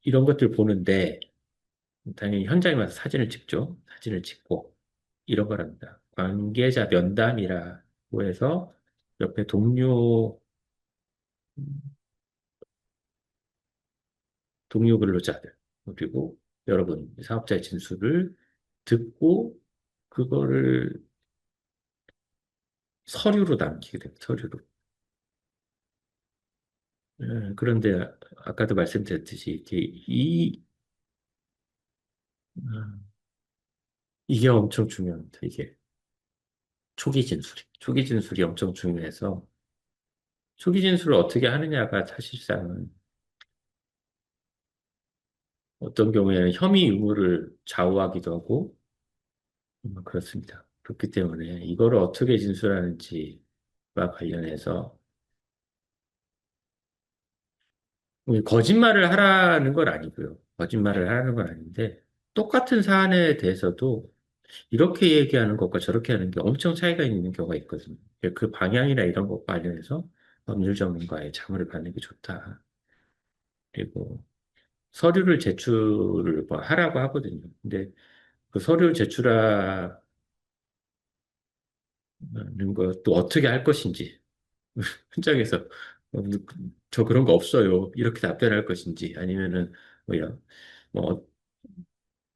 이런 것들을 보는데 당연히 현장에 와서 사진을 찍죠. 사진을 찍고 이런 걸 합니다. 관계자 면담이라고 해서 옆에 동료 근로자들 그리고 여러분 사업자의 진술을 듣고 그거를 서류로 남기게 됩니다. 서류로. 그런데 아까도 말씀드렸듯이 음, 이게 엄청 중요합니다. 이게 초기 진술이 엄청 중요해서 초기 진술을 어떻게 하느냐가 사실상 어떤 경우에는 혐의 유무를 좌우하기도 하고 그렇습니다. 그렇기 때문에 이거를 어떻게 진술하는지 관련해서 거짓말을 하라는 건 아니고요. 거짓말을 하라는 건 아닌데 똑같은 사안에 대해서도 이렇게 얘기하는 것과 저렇게 하는 게 엄청 차이가 있는 경우가 있거든요. 그 방향이나 이런 것과 관련해서 법률 전문가의 자문을 받는 게 좋다. 그리고 서류를 제출을 뭐 하라고 하거든요. 근데 그 서류 제출하는 것도 어떻게 할 것인지 현장에서 저 그런 거 없어요. 이렇게 답변할 것인지 아니면은 뭐야 뭐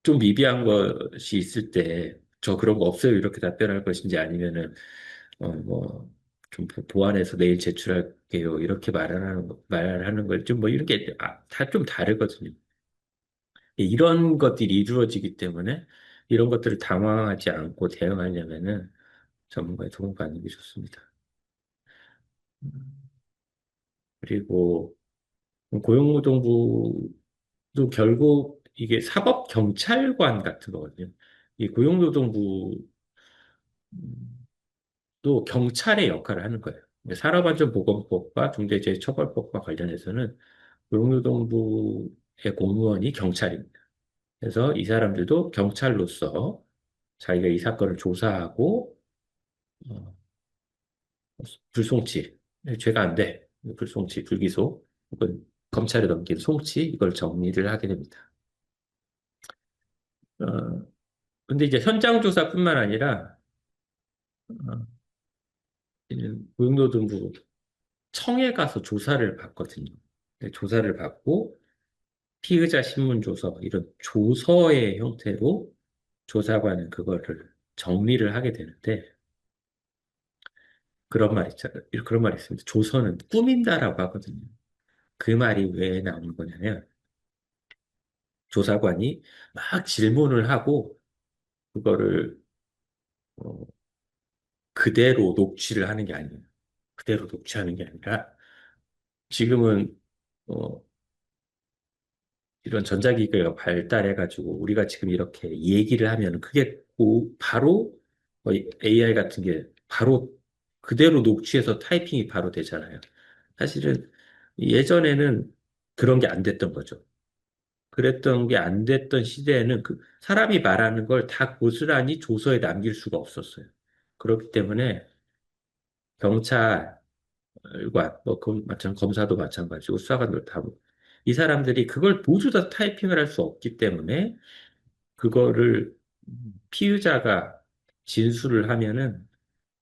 좀 미비한 것이 있을 때 저 그런 거 없어요. 이렇게 답변할 것인지 아니면은 뭐 좀 보완해서 내일 제출할게요. 이렇게 말하는 걸 좀 뭐 이런 게 다 좀 다르거든요. 이런 것들이 이루어지기 때문에 이런 것들을 당황하지 않고 대응하려면은 전문가의 도움 받는 게 좋습니다. 음, 그리고 고용노동부도 결국 이게 사법경찰관 같은 거거든요. 이 고용노동부도 경찰의 역할을 하는 거예요. 산업안전보건법과 중대재해처벌법과 관련해서는 고용노동부의 공무원이 경찰입니다. 그래서 이 사람들도 경찰로서 자기가 이 사건을 조사하고 어, 불송치, 죄가 안 돼. 불송치, 불기소, 혹은 검찰에 넘긴 송치, 이걸 정리를 하게 됩니다. 어, 근데 이제 현장 조사뿐만 아니라, 어, 고용노동부 청에 가서 조사를 받거든요. 조사를 받고, 피의자 신문 조서, 이런 조서의 형태로 조사관은 그거를 정리를 하게 되는데, 그런 말 있잖아요. 그런 말 있습니다. 조서는 꾸민다라고 하거든요. 그 말이 왜 나오는 거냐면, 조사관이 막 질문을 하고 그거를 어, 그대로 녹취를 하는 게 아니에요. 그대로 녹취하는 게 아니라 지금은 어, 이런 전자기기가 발달해가지고 우리가 지금 이렇게 얘기를 하면 그게 바로 AI 같은 게 바로 그대로 녹취해서 타이핑이 바로 되잖아요. 사실은 예전에는 그런 게 안 됐던 거죠. 그랬던 게 안 됐던 시대에는 그 사람이 말하는 걸 다 고스란히 조서에 남길 수가 없었어요. 그렇기 때문에 경찰관, 뭐, 검사도 마찬가지고 수사관도 다, 이 사람들이 그걸 모두 다 타이핑을 할 수 없기 때문에 그거를 피의자가 진술을 하면은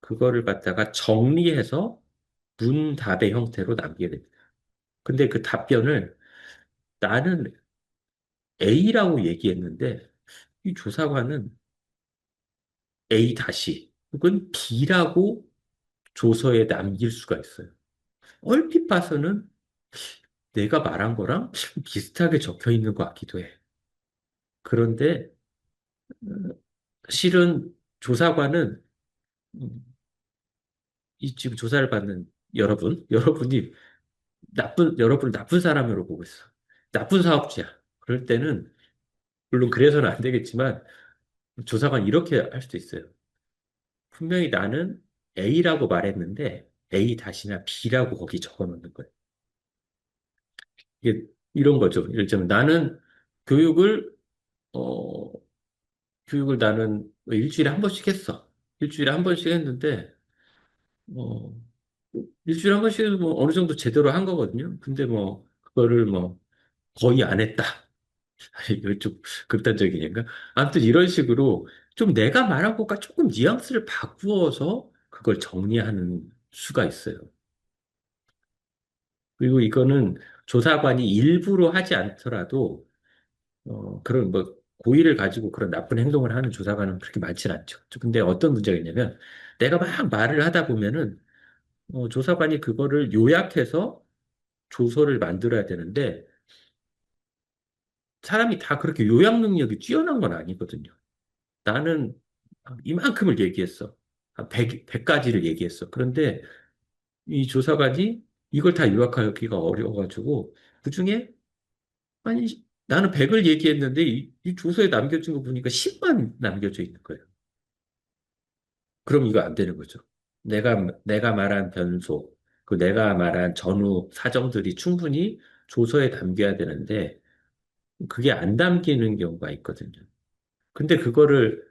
그거를 갖다가 정리해서 문답의 형태로 남기게 됩니다. 근데 그 답변을 나는 A라고 얘기했는데 이 조사관은 A 다시 혹은 B라고 조서에 남길 수가 있어요. 얼핏 봐서는 내가 말한 거랑 비슷하게 적혀 있는 것 같기도 해. 그런데 실은 조사관은 음, 이 지금 조사를 받는 여러분이 여러분을 나쁜 사람으로 보고 있어. 나쁜 사업주야. 그럴 때는 물론 그래서는 안 되겠지만 조사관 이렇게 할 수도 있어요. 분명히 나는 A라고 말했는데 A 다시나 B라고 거기 적어 놓는 거예요. 이게 이런 거죠. 예를 들면 나는 교육을 어 교육을 나는 일주일에 한 번씩 했어. 일주일에 한 번씩 했는데 어 일주일에 한 번씩 해도 뭐 어느 정도 제대로 한 거거든요. 근데 뭐 그거를 뭐 거의 안 했다. 이거 좀 극단적이니까. 아무튼 이런 식으로 좀 내가 말한 것과 조금 뉘앙스를 바꾸어서 그걸 정리하는 수가 있어요. 그리고 이거는 조사관이 일부러 하지 않더라도 그런 뭐 고의를 가지고 그런 나쁜 행동을 하는 조사관은 그렇게 많지는 않죠. 근데 어떤 문제가 있냐면 내가 막 말을 하다 보면은 조사관이 그거를 요약해서 조서를 만들어야 되는데 사람이 다 그렇게 요약 능력이 뛰어난 건 아니거든요. 나는 이만큼을 얘기했어. 한 100가지를 얘기했어. 그런데 이 조사관이 이걸 다 요약하기가 어려워가지고 그중에 아니 나는 100을 얘기했는데 이 조서에 남겨진 거 보니까 10만 남겨져 있는 거예요. 그럼 이거 안 되는 거죠. 내가 말한 변소, 그 내가 말한 전후 사정들이 충분히 조서에 담겨야 되는데, 그게 안 담기는 경우가 있거든요. 근데 그거를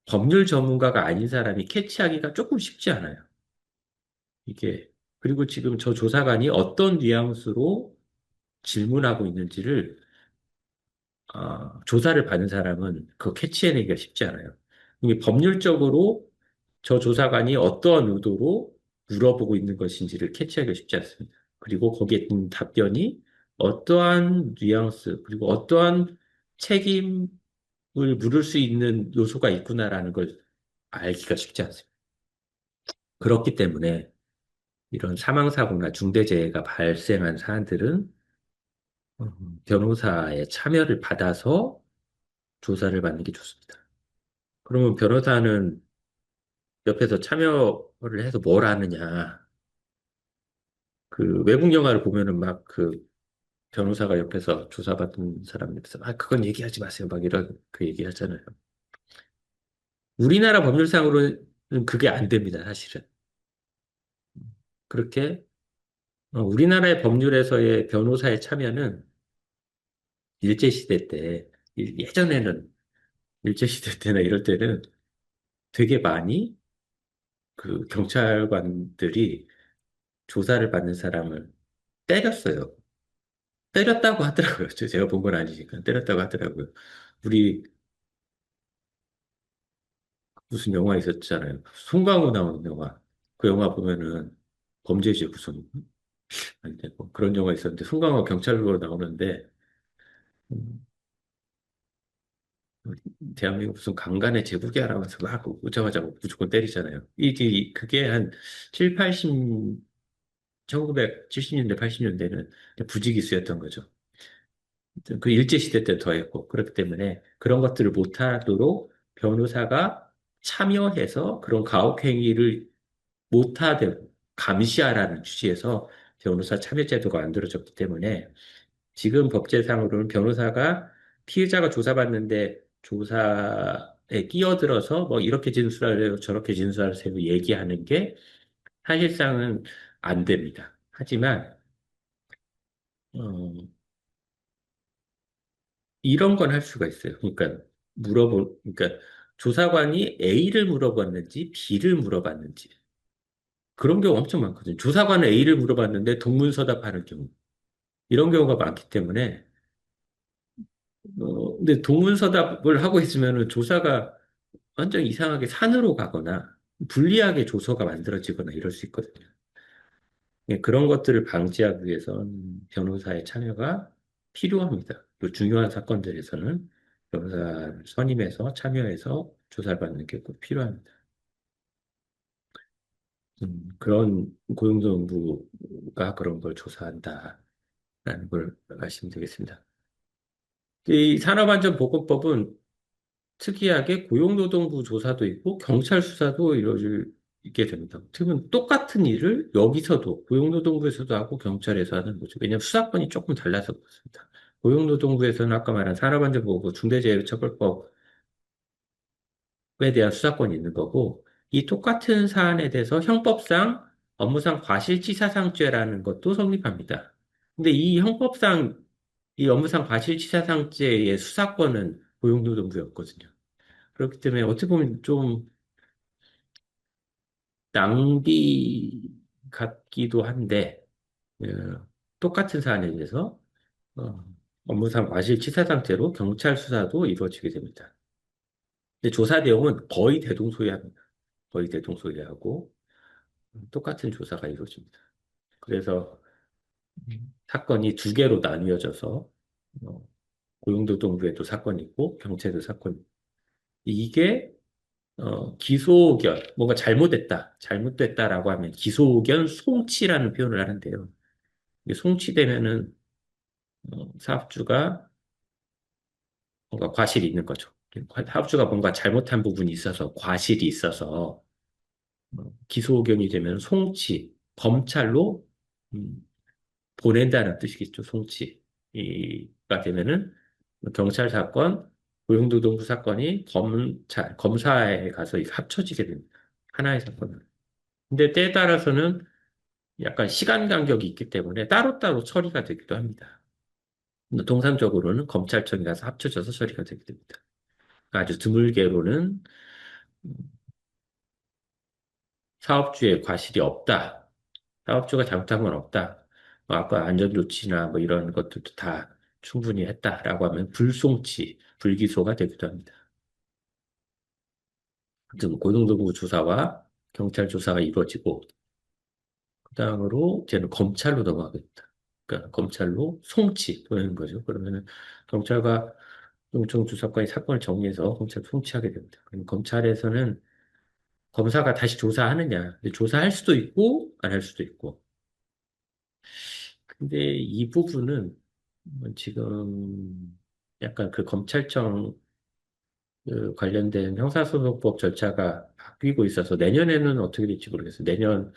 법률 전문가가 아닌 사람이 캐치하기가 조금 쉽지 않아요. 이게. 그리고 지금 저 조사관이 어떤 뉘앙스로 질문하고 있는지를 조사를 받는 사람은 그거 캐치해내기가 쉽지 않아요. 이게 법률적으로 저 조사관이 어떠한 의도로 물어보고 있는 것인지를 캐치하기가 쉽지 않습니다. 그리고 거기에 있는 답변이 어떠한 뉘앙스, 그리고 어떠한 책임을 물을 수 있는 요소가 있구나라는 걸 알기가 쉽지 않습니다. 그렇기 때문에 이런 사망사고나 중대재해가 발생한 사안들은 변호사의 참여를 받아서 조사를 받는 게 좋습니다. 그러면 변호사는 옆에서 참여를 해서 뭘 하느냐. 그 외국 영화를 보면은 막 그 변호사가 옆에서 조사받은 사람들에서 그건 얘기하지 마세요. 막 이런 그 얘기하잖아요. 우리나라 법률상으로는 그게 안 됩니다. 사실은. 그렇게 우리나라의 법률에서의 변호사의 참여는 일제시대 때 예전에는 일제시대 때나 이럴 때는 되게 많이 그 경찰관들이 조사를 받는 사람을 때렸어요. 때렸다고 하더라고요. 제가 본 건 아니니까 때렸다고 하더라고요. 우리 무슨 영화 있었잖아요. 송강호 나오는 영화. 그 영화 보면은 범죄지 무슨 아니 뭐 그런 영화 있었는데 송강호 경찰로 나오는데 음, 대한민국 무슨 강간의 제국이 알아와서 막 오자마자 무조건 때리잖아요. 이게 그게 한 7, 80, 1970년대, 80년대는 부지기수였던 거죠. 그 일제시대 때 더했고, 그렇기 때문에 그런 것들을 못하도록 변호사가 참여해서 그런 가혹행위를 못하도록 감시하라는 취지에서 변호사 참여제도가 만들어졌기 때문에 지금 법제상으로는 변호사가 피해자가 조사받는데 조사에 끼어들어서 뭐 이렇게 진술하래요, 저렇게 진술하세요 얘기하는 게 사실상은 안 됩니다. 하지만 어, 이런 건 할 수가 있어요. 그러니까 조사관이 A를 물어봤는지 B를 물어봤는지 그런 경우 엄청 많거든요. 조사관은 A를 물어봤는데 동문서답하는 경우 이런 경우가 많기 때문에 근데 동문서답을 하고 있으면은 조사가 완전 이상하게 산으로 가거나 불리하게 조서가 만들어지거나 이럴 수 있거든요. 예, 그런 것들을 방지하기 위해서는 변호사의 참여가 필요합니다. 또 중요한 사건들에서는 변호사를 선임해서 참여해서 조사를 받는 게 꼭 필요합니다. 그런 고용노동부가 그런 걸 조사한다라는 걸 말씀드리겠습니다. 이 산업안전보건법은 특이하게 고용노동부 조사도 있고 경찰 수사도 이루어지게 됩니다. 어떻게 보면 똑같은 일을 여기서도 고용노동부에서도 하고 경찰에서 하는 거죠. 왜냐하면 수사권이 조금 달라서 그렇습니다. 고용노동부에서는 아까 말한 산업안전보고 중대재해처벌법에 대한 수사권이 있는 거고 이 똑같은 사안에 대해서 형법상 업무상 과실치사상죄라는 것도 성립합니다. 근데 이 형법상 이 업무상 과실치사상죄의 수사권은 고용노동부였거든요. 그렇기 때문에 어떻게 보면 좀 낭비 같기도 한데, 똑같은 사안에 대해서 어, 업무상 과실치사상죄로 경찰 수사도 이루어지게 됩니다. 근데 조사 내용은 거의 대동소이합니다. 거의 대동소이하고 똑같은 조사가 이루어집니다. 그래서 사건이 두 개로 나뉘어져서 어, 고용노동부에도 사건이 있고 경찰도 사건이 있고 이게 기소 의견, 뭔가 잘못됐다라고 하면 기소 의견 송치라는 표현을 하는데요. 이게 송치되면은 사업주가 뭔가 과실이 있는 거죠. 사업주가 뭔가 잘못한 부분이 있어서 과실이 있어서 기소 의견이 되면 송치, 검찰로 음, 보낸다는 뜻이겠죠. 송치가 되면은 경찰 사건, 고용노동부 사건이 검사에 가서 이게 합쳐지게 됩니다. 하나의 사건은. 근데 때에 따라서는 약간 시간 간격이 있기 때문에 따로따로 처리가 되기도 합니다. 근데 통상적으로는 검찰청에 가서 합쳐져서 처리가 되게 됩니다. 아주 드물게로는 사업주의 과실이 없다. 사업주가 잘못한 건 없다. 뭐 아까 안전조치나 뭐 이런 것들도 다 충분히 했다라고 하면 불송치, 불기소가 되기도 합니다. 즉 고등정보 조사와 경찰 조사가 이루어지고 그 다음으로 이제는 검찰로 넘어가겠다. 그러니까 검찰로 송치 되는 거죠. 그러면은 경찰과 경찰조사관이 사건을 정리해서 검찰 송치하게 됩니다. 그럼 검찰에서는 검사가 다시 조사하느냐. 조사할 수도 있고 안 할 수도 있고. 근데 이 부분은 지금 약간 그 검찰청 그 관련된 형사소송법 절차가 바뀌고 있어서 내년에는 어떻게 될지 모르겠어요. 내년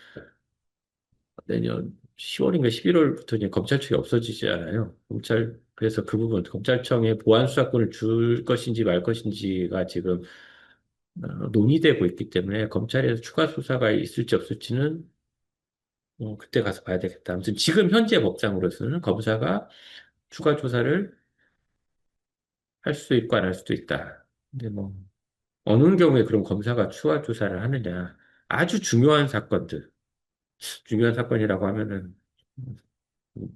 10월인가 11월부터 이제 검찰청이 없어지잖아요. 그래서 그 부분, 검찰청에 보안 수사권을 줄 것인지 말 것인지가 지금 논의되고 있기 때문에 검찰에서 추가 수사가 있을지 없을지는 그때 가서 봐야 되겠다. 아무튼 지금 현재 법상으로서는 검사가 추가 조사를 할 수도 있고 안 할 수도 있다. 근데 뭐 어느 경우에 그런 검사가 추가 조사를 하느냐. 아주 중요한 사건이라고 하면은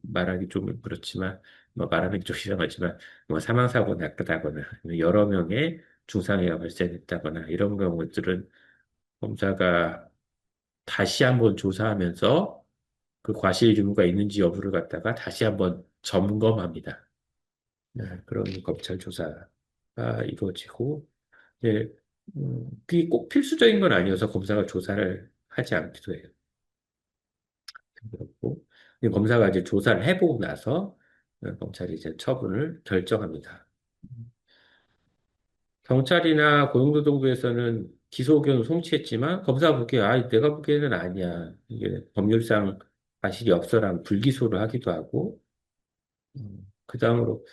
말하기 좀 그렇지만 뭐 말하기 좀 이상하지만 뭐 사망사고 났다거나 여러 명의 중상해가 발생했다거나 이런 경우들은 검사가 다시 한번 조사하면서 그 과실 유무가 있는지 여부를 갖다가 다시 한번 점검합니다. 네, 그런 검찰 조사가 이루어지고, 네, 그게 꼭 필수적인 건 아니어서 검사가 조사를 하지 않기도 해요. 그렇고, 근데 검사가 이제 조사를 해보고 나서 검찰이 이제 처분을 결정합니다. 경찰이나 고용노동부에서는 기소 의견을 송치했지만 검사가 보기에 내가 보기에는 아니야. 이게 법률상 과실이 없어라면 불기소를 하기도 하고 그 다음으로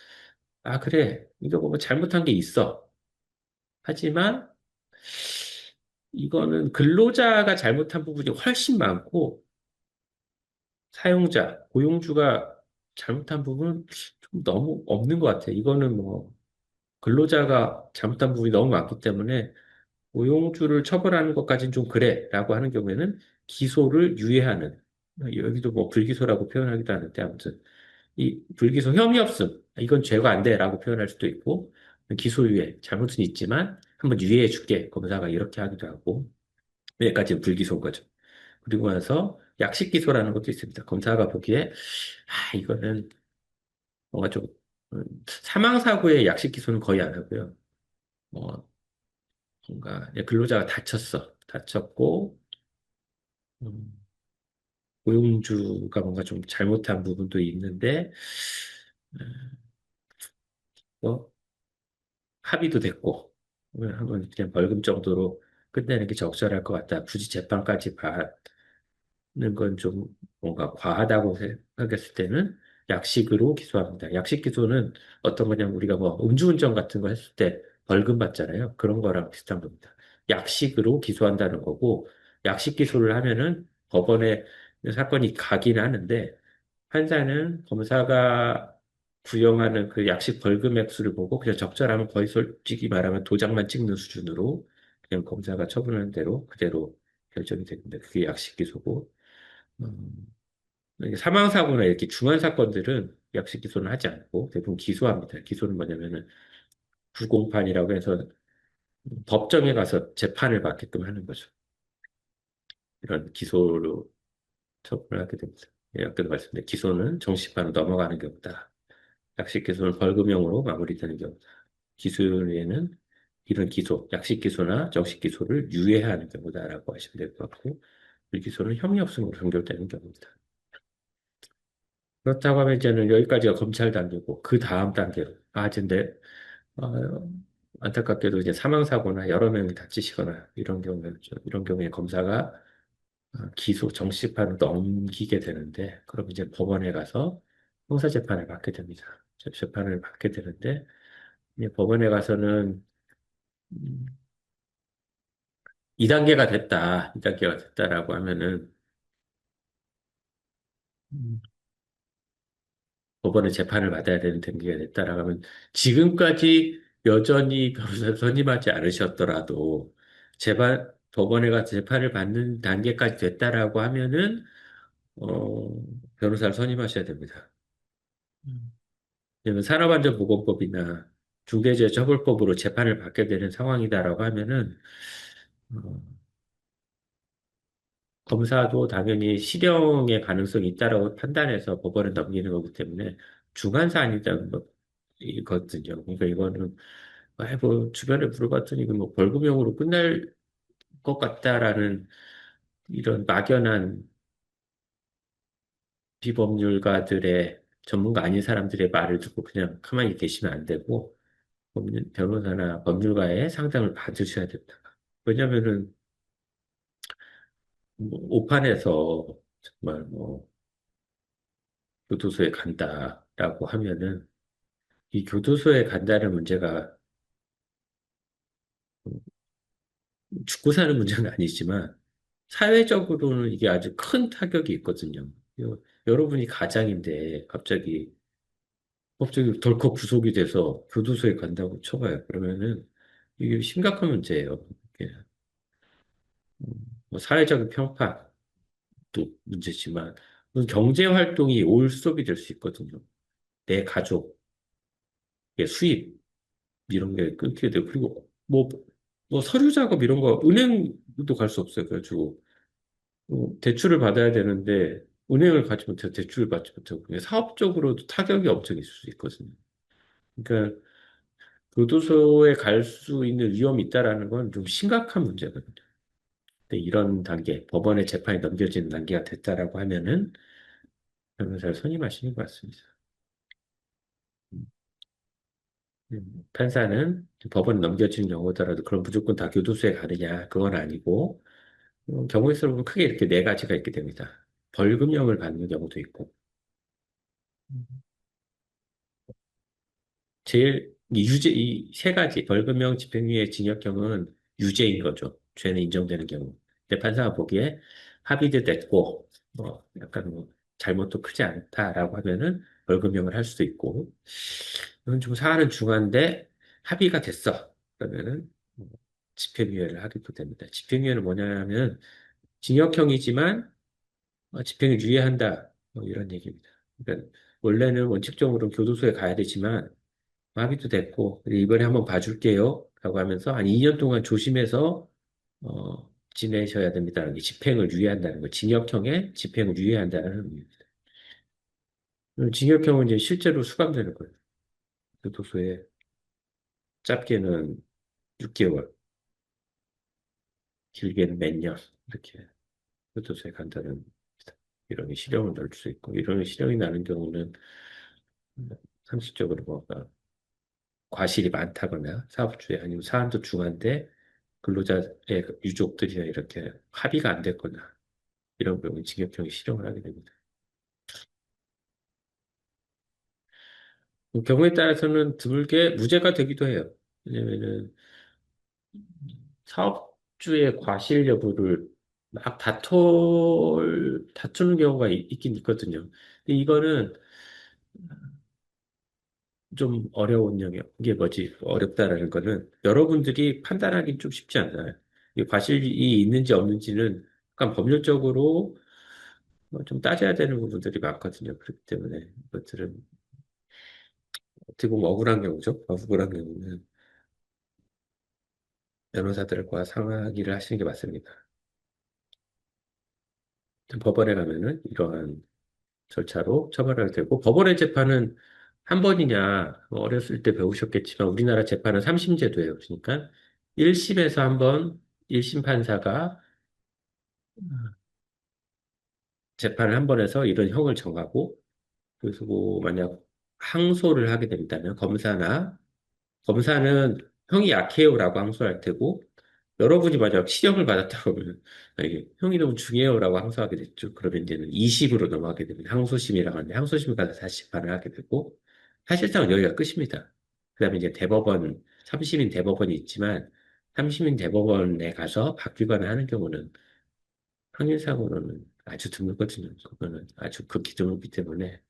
그래 이거 뭐 잘못한 게 있어. 하지만 이거는 근로자가 잘못한 부분이 훨씬 많고 사용자, 고용주가 잘못한 부분은 좀 너무 없는 것 같아. 이거는 뭐 근로자가 잘못한 부분이 너무 많기 때문에 고용주를 처벌하는 것까지는 좀 그래라고 하는 경우에는 기소를 유예하는 여기도 뭐 불기소라고 표현하기도 하는데 아무튼 이 불기소 혐의 없음 이건 죄가 안 돼라고 표현할 수도 있고 기소 유예 잘못은 있지만 한번 유예해 줄게 검사가 이렇게 하기도 하고 여기까지는 불기소인 거죠. 그리고 나서 약식 기소라는 것도 있습니다. 검사가 보기에 이거는 뭔가 좀 사망 사고의 약식 기소는 거의 안 하고요. 뭐 뭔가 근로자가 다쳤고 음, 고용주가 뭔가 좀 잘못한 부분도 있는데 뭐 합의도 됐고 한번 그냥 벌금 정도로 끝내는 게 적절할 것 같다. 굳이 재판까지 받는 건 좀 뭔가 과하다고 생각했을 때는 약식으로 기소합니다. 약식 기소는 어떤 거냐면 우리가 뭐 음주운전 같은 거 했을 때 벌금 받잖아요. 그런 거랑 비슷한 겁니다. 약식으로 기소한다는 거고 약식 기소를 하면은 법원에 사건이 가긴 하는데 판사는 검사가 구형하는 그 약식 벌금 액수를 보고 그냥 적절하면 거의 솔직히 말하면 도장만 찍는 수준으로 그냥 검사가 처분하는 대로 그대로 결정이 됩니다. 그게 약식 기소고 이게 사망사고나 이렇게 중한 사건들은 약식 기소는 하지 않고 대부분 기소합니다. 기소는 뭐냐면은 부공판이라고 해서 법정에 가서 재판을 받게끔 하는 거죠. 이런 기소로 처분을 하게 됩니다. 예, 아까도 말씀드린 기소는 정식판으로 넘어가는 경우다. 약식 기소는 벌금형으로 마무리되는 경우다. 기소에는 이런 기소, 약식 기소나 정식 기소를 유예하는 경우다라고 하시면 될 것 같고, 불기소는 혐의 없음으로 종결되는 경우입니다. 그렇다고 하면 이제는 여기까지가 검찰 단계고, 그 다음 단계로, 근데, 어, 안타깝게도 이제 사망사고나 여러 명이 다치시거나 이런 경우에 검사가 기소 정식판을 넘기게 되는데, 그럼 이제 법원에 가서 형사재판을 받게 됩니다. 재판을 받게 되는데, 이제 법원에 가서는 음, 2단계가 됐다. 2단계가 됐다라고 하면은, 음, 법원에 재판을 받아야 되는 단계가 됐다라고 하면, 지금까지 여전히 변호사를 선임하지 않으셨더라도, 법원에 가서 재판을 받는 단계까지 됐다라고 하면은, 어, 변호사를 선임하셔야 됩니다. 왜냐면 산업안전보건법이나 중대재해처벌법으로 재판을 받게 되는 상황이다라고 하면은, 어, 검사도 당연히 실형의 가능성이 있다라고 판단해서 법원에 넘기는 거기 때문에 중한 사안이라는 거거든요. 그러니까 이거는 뭐 주변에 물어봤더니 이거 뭐 벌금형으로 끝날 것 같다라는 이런 막연한 비법률가들의 전문가 아닌 사람들의 말을 듣고 그냥 가만히 계시면 안 되고 변호사나 법률가의 상담을 받으셔야 된다. 왜냐면은 뭐 오판에서 정말 뭐 교도소에 간다라고 하면은 이 교도소에 간다는 문제가 죽고 사는 문제는 아니지만 사회적으로는 이게 아주 큰 타격이 있거든요. 여러분이 가장인데 갑자기 덜컥 구속이 돼서 교도소에 간다고 쳐봐요. 그러면은 이게 심각한 문제예요. 이게 뭐 사회적인 평판도 문제지만 경제 활동이 올스톱이 될 수 있거든요. 내 가족의 수입 이런 게 끊기게 되고 그리고 뭐 서류 작업 이런 거 은행도 갈 수 없어요. 그래가지고 대출을 받아야 되는데 은행을 가지 못해서 대출을 받지 못하고 그냥 사업적으로도 타격이 엄청 있을 수 있거든요. 그러니까 교도소에 갈 수 있는 위험이 있다라는 건 좀 심각한 문제거든요. 근데 이런 단계, 법원의 재판이 넘겨지는 단계가 됐다라고 하면은 변호사를 선임하시는 것 같습니다. 판사는 법원에 넘겨지는 경우더라도 그럼 무조건 다 교도소에 가느냐, 그건 아니고 경우에 따라 크게 이렇게 네 가지가 있게 됩니다. 벌금형을 받는 경우도 있고, 이 세 가지, 벌금형, 집행유예, 징역형은 유죄인 거죠. 죄는 인정되는 경우. 근데 판사가 보기에 합의도 됐고, 뭐, 약간 뭐, 잘못도 크지 않다라고 하면은 벌금형을 할 수도 있고, 이건 좀 사안은 중한데 합의가 됐어. 그러면은 뭐 집행유예를 하기도 됩니다. 집행유예는 뭐냐면 징역형이지만 집행을 유예한다. 뭐 이런 얘기입니다. 그러니까 원래는 원칙적으로 교도소에 가야 되지만 합의도 됐고 이번에 한번 봐줄게요. 라고 하면서 한 2년 동안 조심해서 지내셔야 됩니다라는 게 집행을 유예한다는 거. 징역형에 집행을 유예한다는 의미입니다. 징역형은 이제 실제로 수감되는 거예요. 교도소에 짧게는 6개월, 길게는 몇 년, 이렇게 교도소에 간다는 이런 실형을 넣을 수 있고, 이런 실형이 나는 경우는 상식적으로 뭐가 과실이 많다거나 사업주에 아니면 사안도 중한데 근로자의 유족들이나 이렇게 합의가 안 됐거나 이런 경우는 징역형이 실형을 하게 됩니다. 경우에 따라서는 드물게 무죄가 되기도 해요. 왜냐면은 사업주의 과실 여부를 막 다투는 경우가 긴 있거든요. 근데 이거는 좀 어려운 영역. 이게 뭐지? 어렵다라는 거는 여러분들이 판단하기 좀 쉽지 않아요. 이 과실이 있는지 없는지는 약간 법률적으로 뭐좀 따져야 되는 부분들이 많거든요. 그렇기 때문에 이것들은 어떻게 보면 억울한 경우죠. 억울한 경우는 변호사들과 상의를 하시는 게 맞습니다. 법원에 가면은 이러한 절차로 처벌할 되고 법원의 재판은 한 번이냐 뭐 어렸을 때 배우셨겠지만 우리나라 재판은 3심제도예요. 그러니까 1심에서 한 번 1심 판사가 재판을 한 번 해서 이런 형을 정하고 그래서 뭐 만약 항소를 하게 된다면 검사는 형이 약해요라고 항소할 테고 여러분이 만약 실형을 받았다고 하면 이게 형이 너무 중해요라고 항소하게 됐죠. 그러면 이제는 2심으로 넘어가게 됩니다. 항소심이라고 하는데 항소심 가서 다시 재판을 하게 되고 사실상 여기가 끝입니다. 그다음에 이제 대법원 3심인 대법원이 있지만 삼심인 대법원에 가서 바뀌거나 하는 경우는 확률상으로는 아주 드물거든요. 그거는 아주 극히 드물기 때문에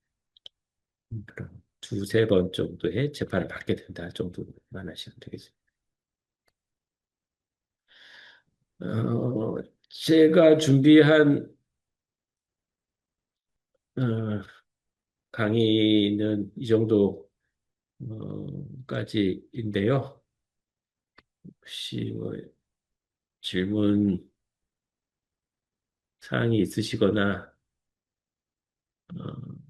그런 두세 번 정도의 재판을 받게 된다 정도만 하시면 되겠습니다. 제가 준비한 어, 강의는 이 정도까지인데요. 혹시 뭐 질문 사항이 있으시거나 어,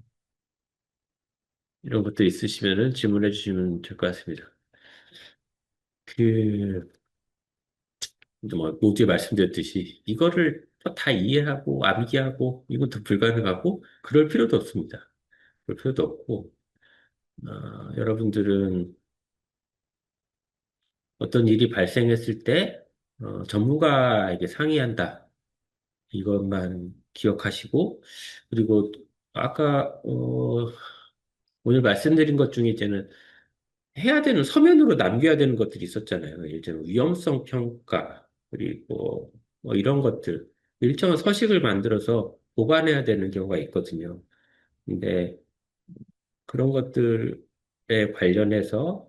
이런 것도 있으시면은 질문해 주시면 될 것 같습니다. 그, 뭐, 모두에 말씀드렸듯이, 이거를 다 이해하고, 암기하고, 이것도 불가능하고, 그럴 필요도 없습니다. 그럴 필요도 없고, 여러분들은 어떤 일이 발생했을 때, 전문가에게 상의한다. 이것만 기억하시고, 그리고 아까, 오늘 말씀드린 것 중에 이제는 해야 되는, 서면으로 남겨야 되는 것들이 있었잖아요. 예를 들면 위험성 평가, 그리고 뭐 이런 것들. 일정한 서식을 만들어서 보관해야 되는 경우가 있거든요. 근데 그런 것들에 관련해서,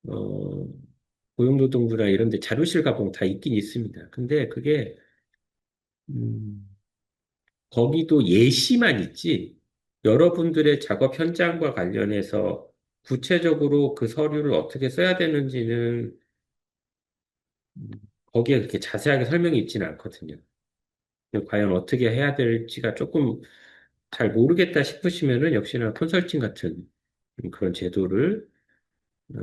어, 고용노동부나 이런 데 자료실 가보면 다 있긴 있습니다. 근데 그게, 음, 거기도 예시만 있지, 여러분들의 작업 현장과 관련해서 구체적으로 그 서류를 어떻게 써야 되는지는 음, 거기에 그렇게 자세하게 설명이 있지는 않거든요. 과연 어떻게 해야 될지가 조금 잘 모르겠다 싶으시면은 역시나 컨설팅 같은 그런 제도를 어,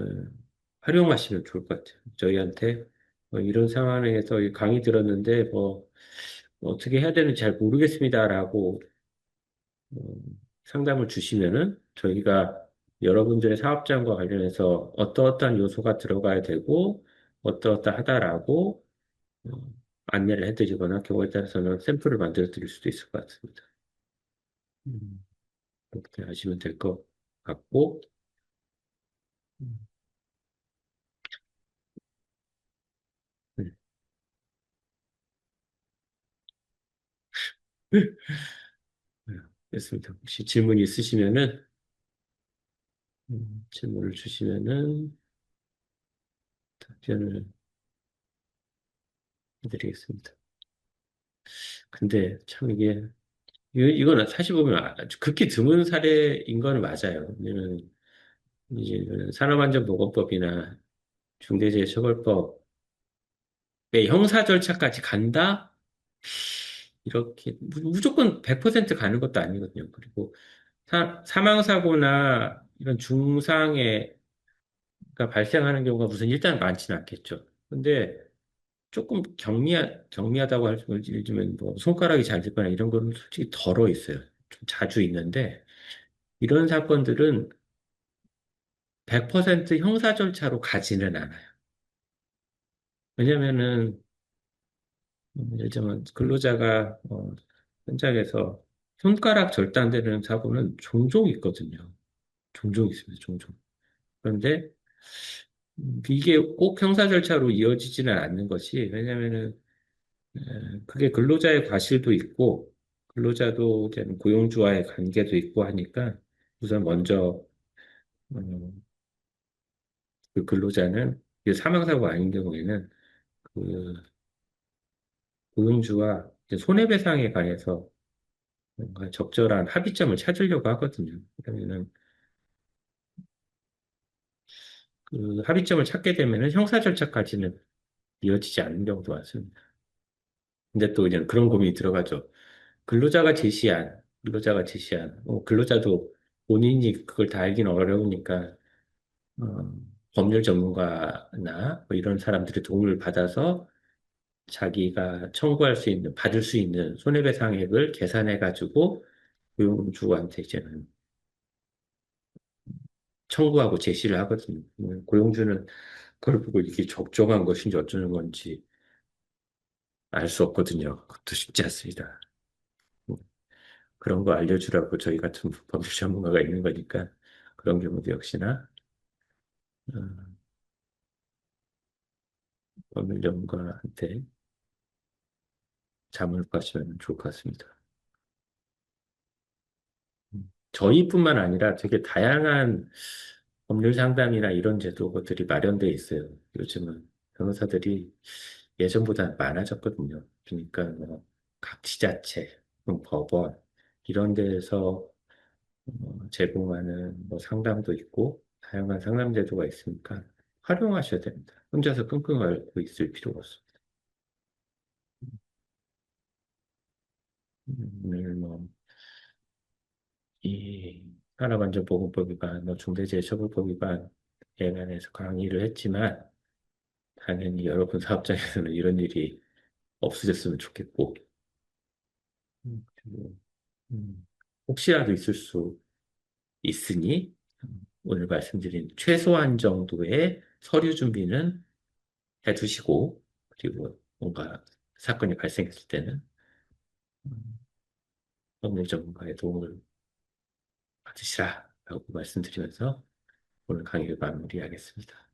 활용하시면 좋을 것 같아요. 저희한테 이런 상황에서 이 강의 들었는데 어떻게 해야 되는지 잘 모르겠습니다라고 어, 상담을 주시면은 저희가 여러분들의 사업장과 관련해서 어떠어떠한 요소가 들어가야 되고 어떠어떠하다라고 어, 안내를 해드리거나 경우에 따라서는 샘플을 만들어 드릴 수도 있을 것 같습니다. 음, 그렇게 하시면 될 것 같고, 음, 네. 네, 됐습니다. 혹시 질문이 있으시면은, 질문을 주시면은 답변을 해드리겠습니다. 근데 참 이거는 사실 보면 아주 극히 드문 사례인 건 맞아요. 왜냐면 이제 산업안전보건법이나 중대재해처벌법의 형사 절차까지 간다? 이렇게 무조건 100% 가는 것도 아니거든요. 그리고 사망사고나 이런 중상해가 발생하는 경우가 무슨 일단 많지는 않겠죠. 근데 조금 경미하다고 할 수, 예를 들면 뭐 손가락이 잘리거나 이런 거는 솔직히 덜어 있어요. 좀 자주 있는데 이런 사건들은 100% 형사 절차로 가지는 않아요. 왜냐면은 예를 들면 근로자가 현장에서 손가락 절단되는 사고는 종종 있거든요. 종종 있습니다. 종종. 그런데 이게 꼭 형사 절차로 이어지지는 않는 것이 왜냐면은 그게 근로자의 과실도 있고 근로자도 이제 고용주와의 관계도 있고 하니까 우선 먼저 그 근로자는 이게 사망사고 아닌 경우에는 그 고용주와 이제 손해배상에 관해서 뭔가 적절한 합의점을 찾으려고 하거든요. 그러면은 그 합의점을 찾게 되면은 형사 절차까지는 이어지지 않는 경우도 많습니다. 근데 또 이제 그런 고민이 들어가죠. 근로자가 제시한, 근로자도 본인이 그걸 다 알기는 어려우니까, 어, 법률 전문가나 뭐 이런 사람들의 도움을 받아서 자기가 청구할 수 있는, 받을 수 있는 손해배상액을 계산해가지고 고용주한테 이제는 청구하고 제시를 하거든요. 고용주는 그걸 보고 이게 적정한 것인지 어쩌는 건지 알 수 없거든요. 그것도 쉽지 않습니다. 그런 거 알려주라고 저희 같은 법률 전문가가 있는 거니까 그런 경우도 역시나 어, 법률 전문가한테 자문을 구하시면 좋을 것 같습니다. 저희뿐만 아니라 되게 다양한 법률 상담이나 이런 제도들이 마련돼 있어요. 요즘은 변호사들이 예전보다 많아졌거든요. 그러니까 뭐 각 지자체, 법원 이런 데에서 제공하는 뭐 상담도 있고 다양한 상담 제도가 있으니까 활용하셔야 됩니다. 혼자서 끙끙 앓고 있을 필요가 없습니다. 오늘 뭐 이 산업안전보건법 위반, 뭐 중대재해처벌법 위반에 관해서 강의를 했지만 당연히 여러분 사업장에서는 이런 일이 없어졌으면 좋겠고 그리고, 혹시라도 있을 수 있으니 오늘 말씀드린 최소한 정도의 서류 준비는 해두시고 그리고 뭔가 사건이 발생했을 때는 음, 법률 전문가의 도움을 받으시라라고 말씀드리면서 오늘 강의를 마무리하겠습니다.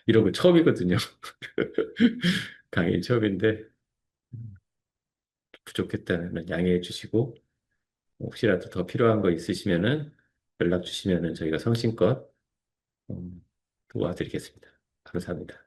이런 거 처음이거든요. 강의 처음인데 부족했다면 양해해 주시고 혹시라도 더 필요한 거 있으시면은 연락 주시면은 저희가 성심껏 도와드리겠습니다. 감사합니다.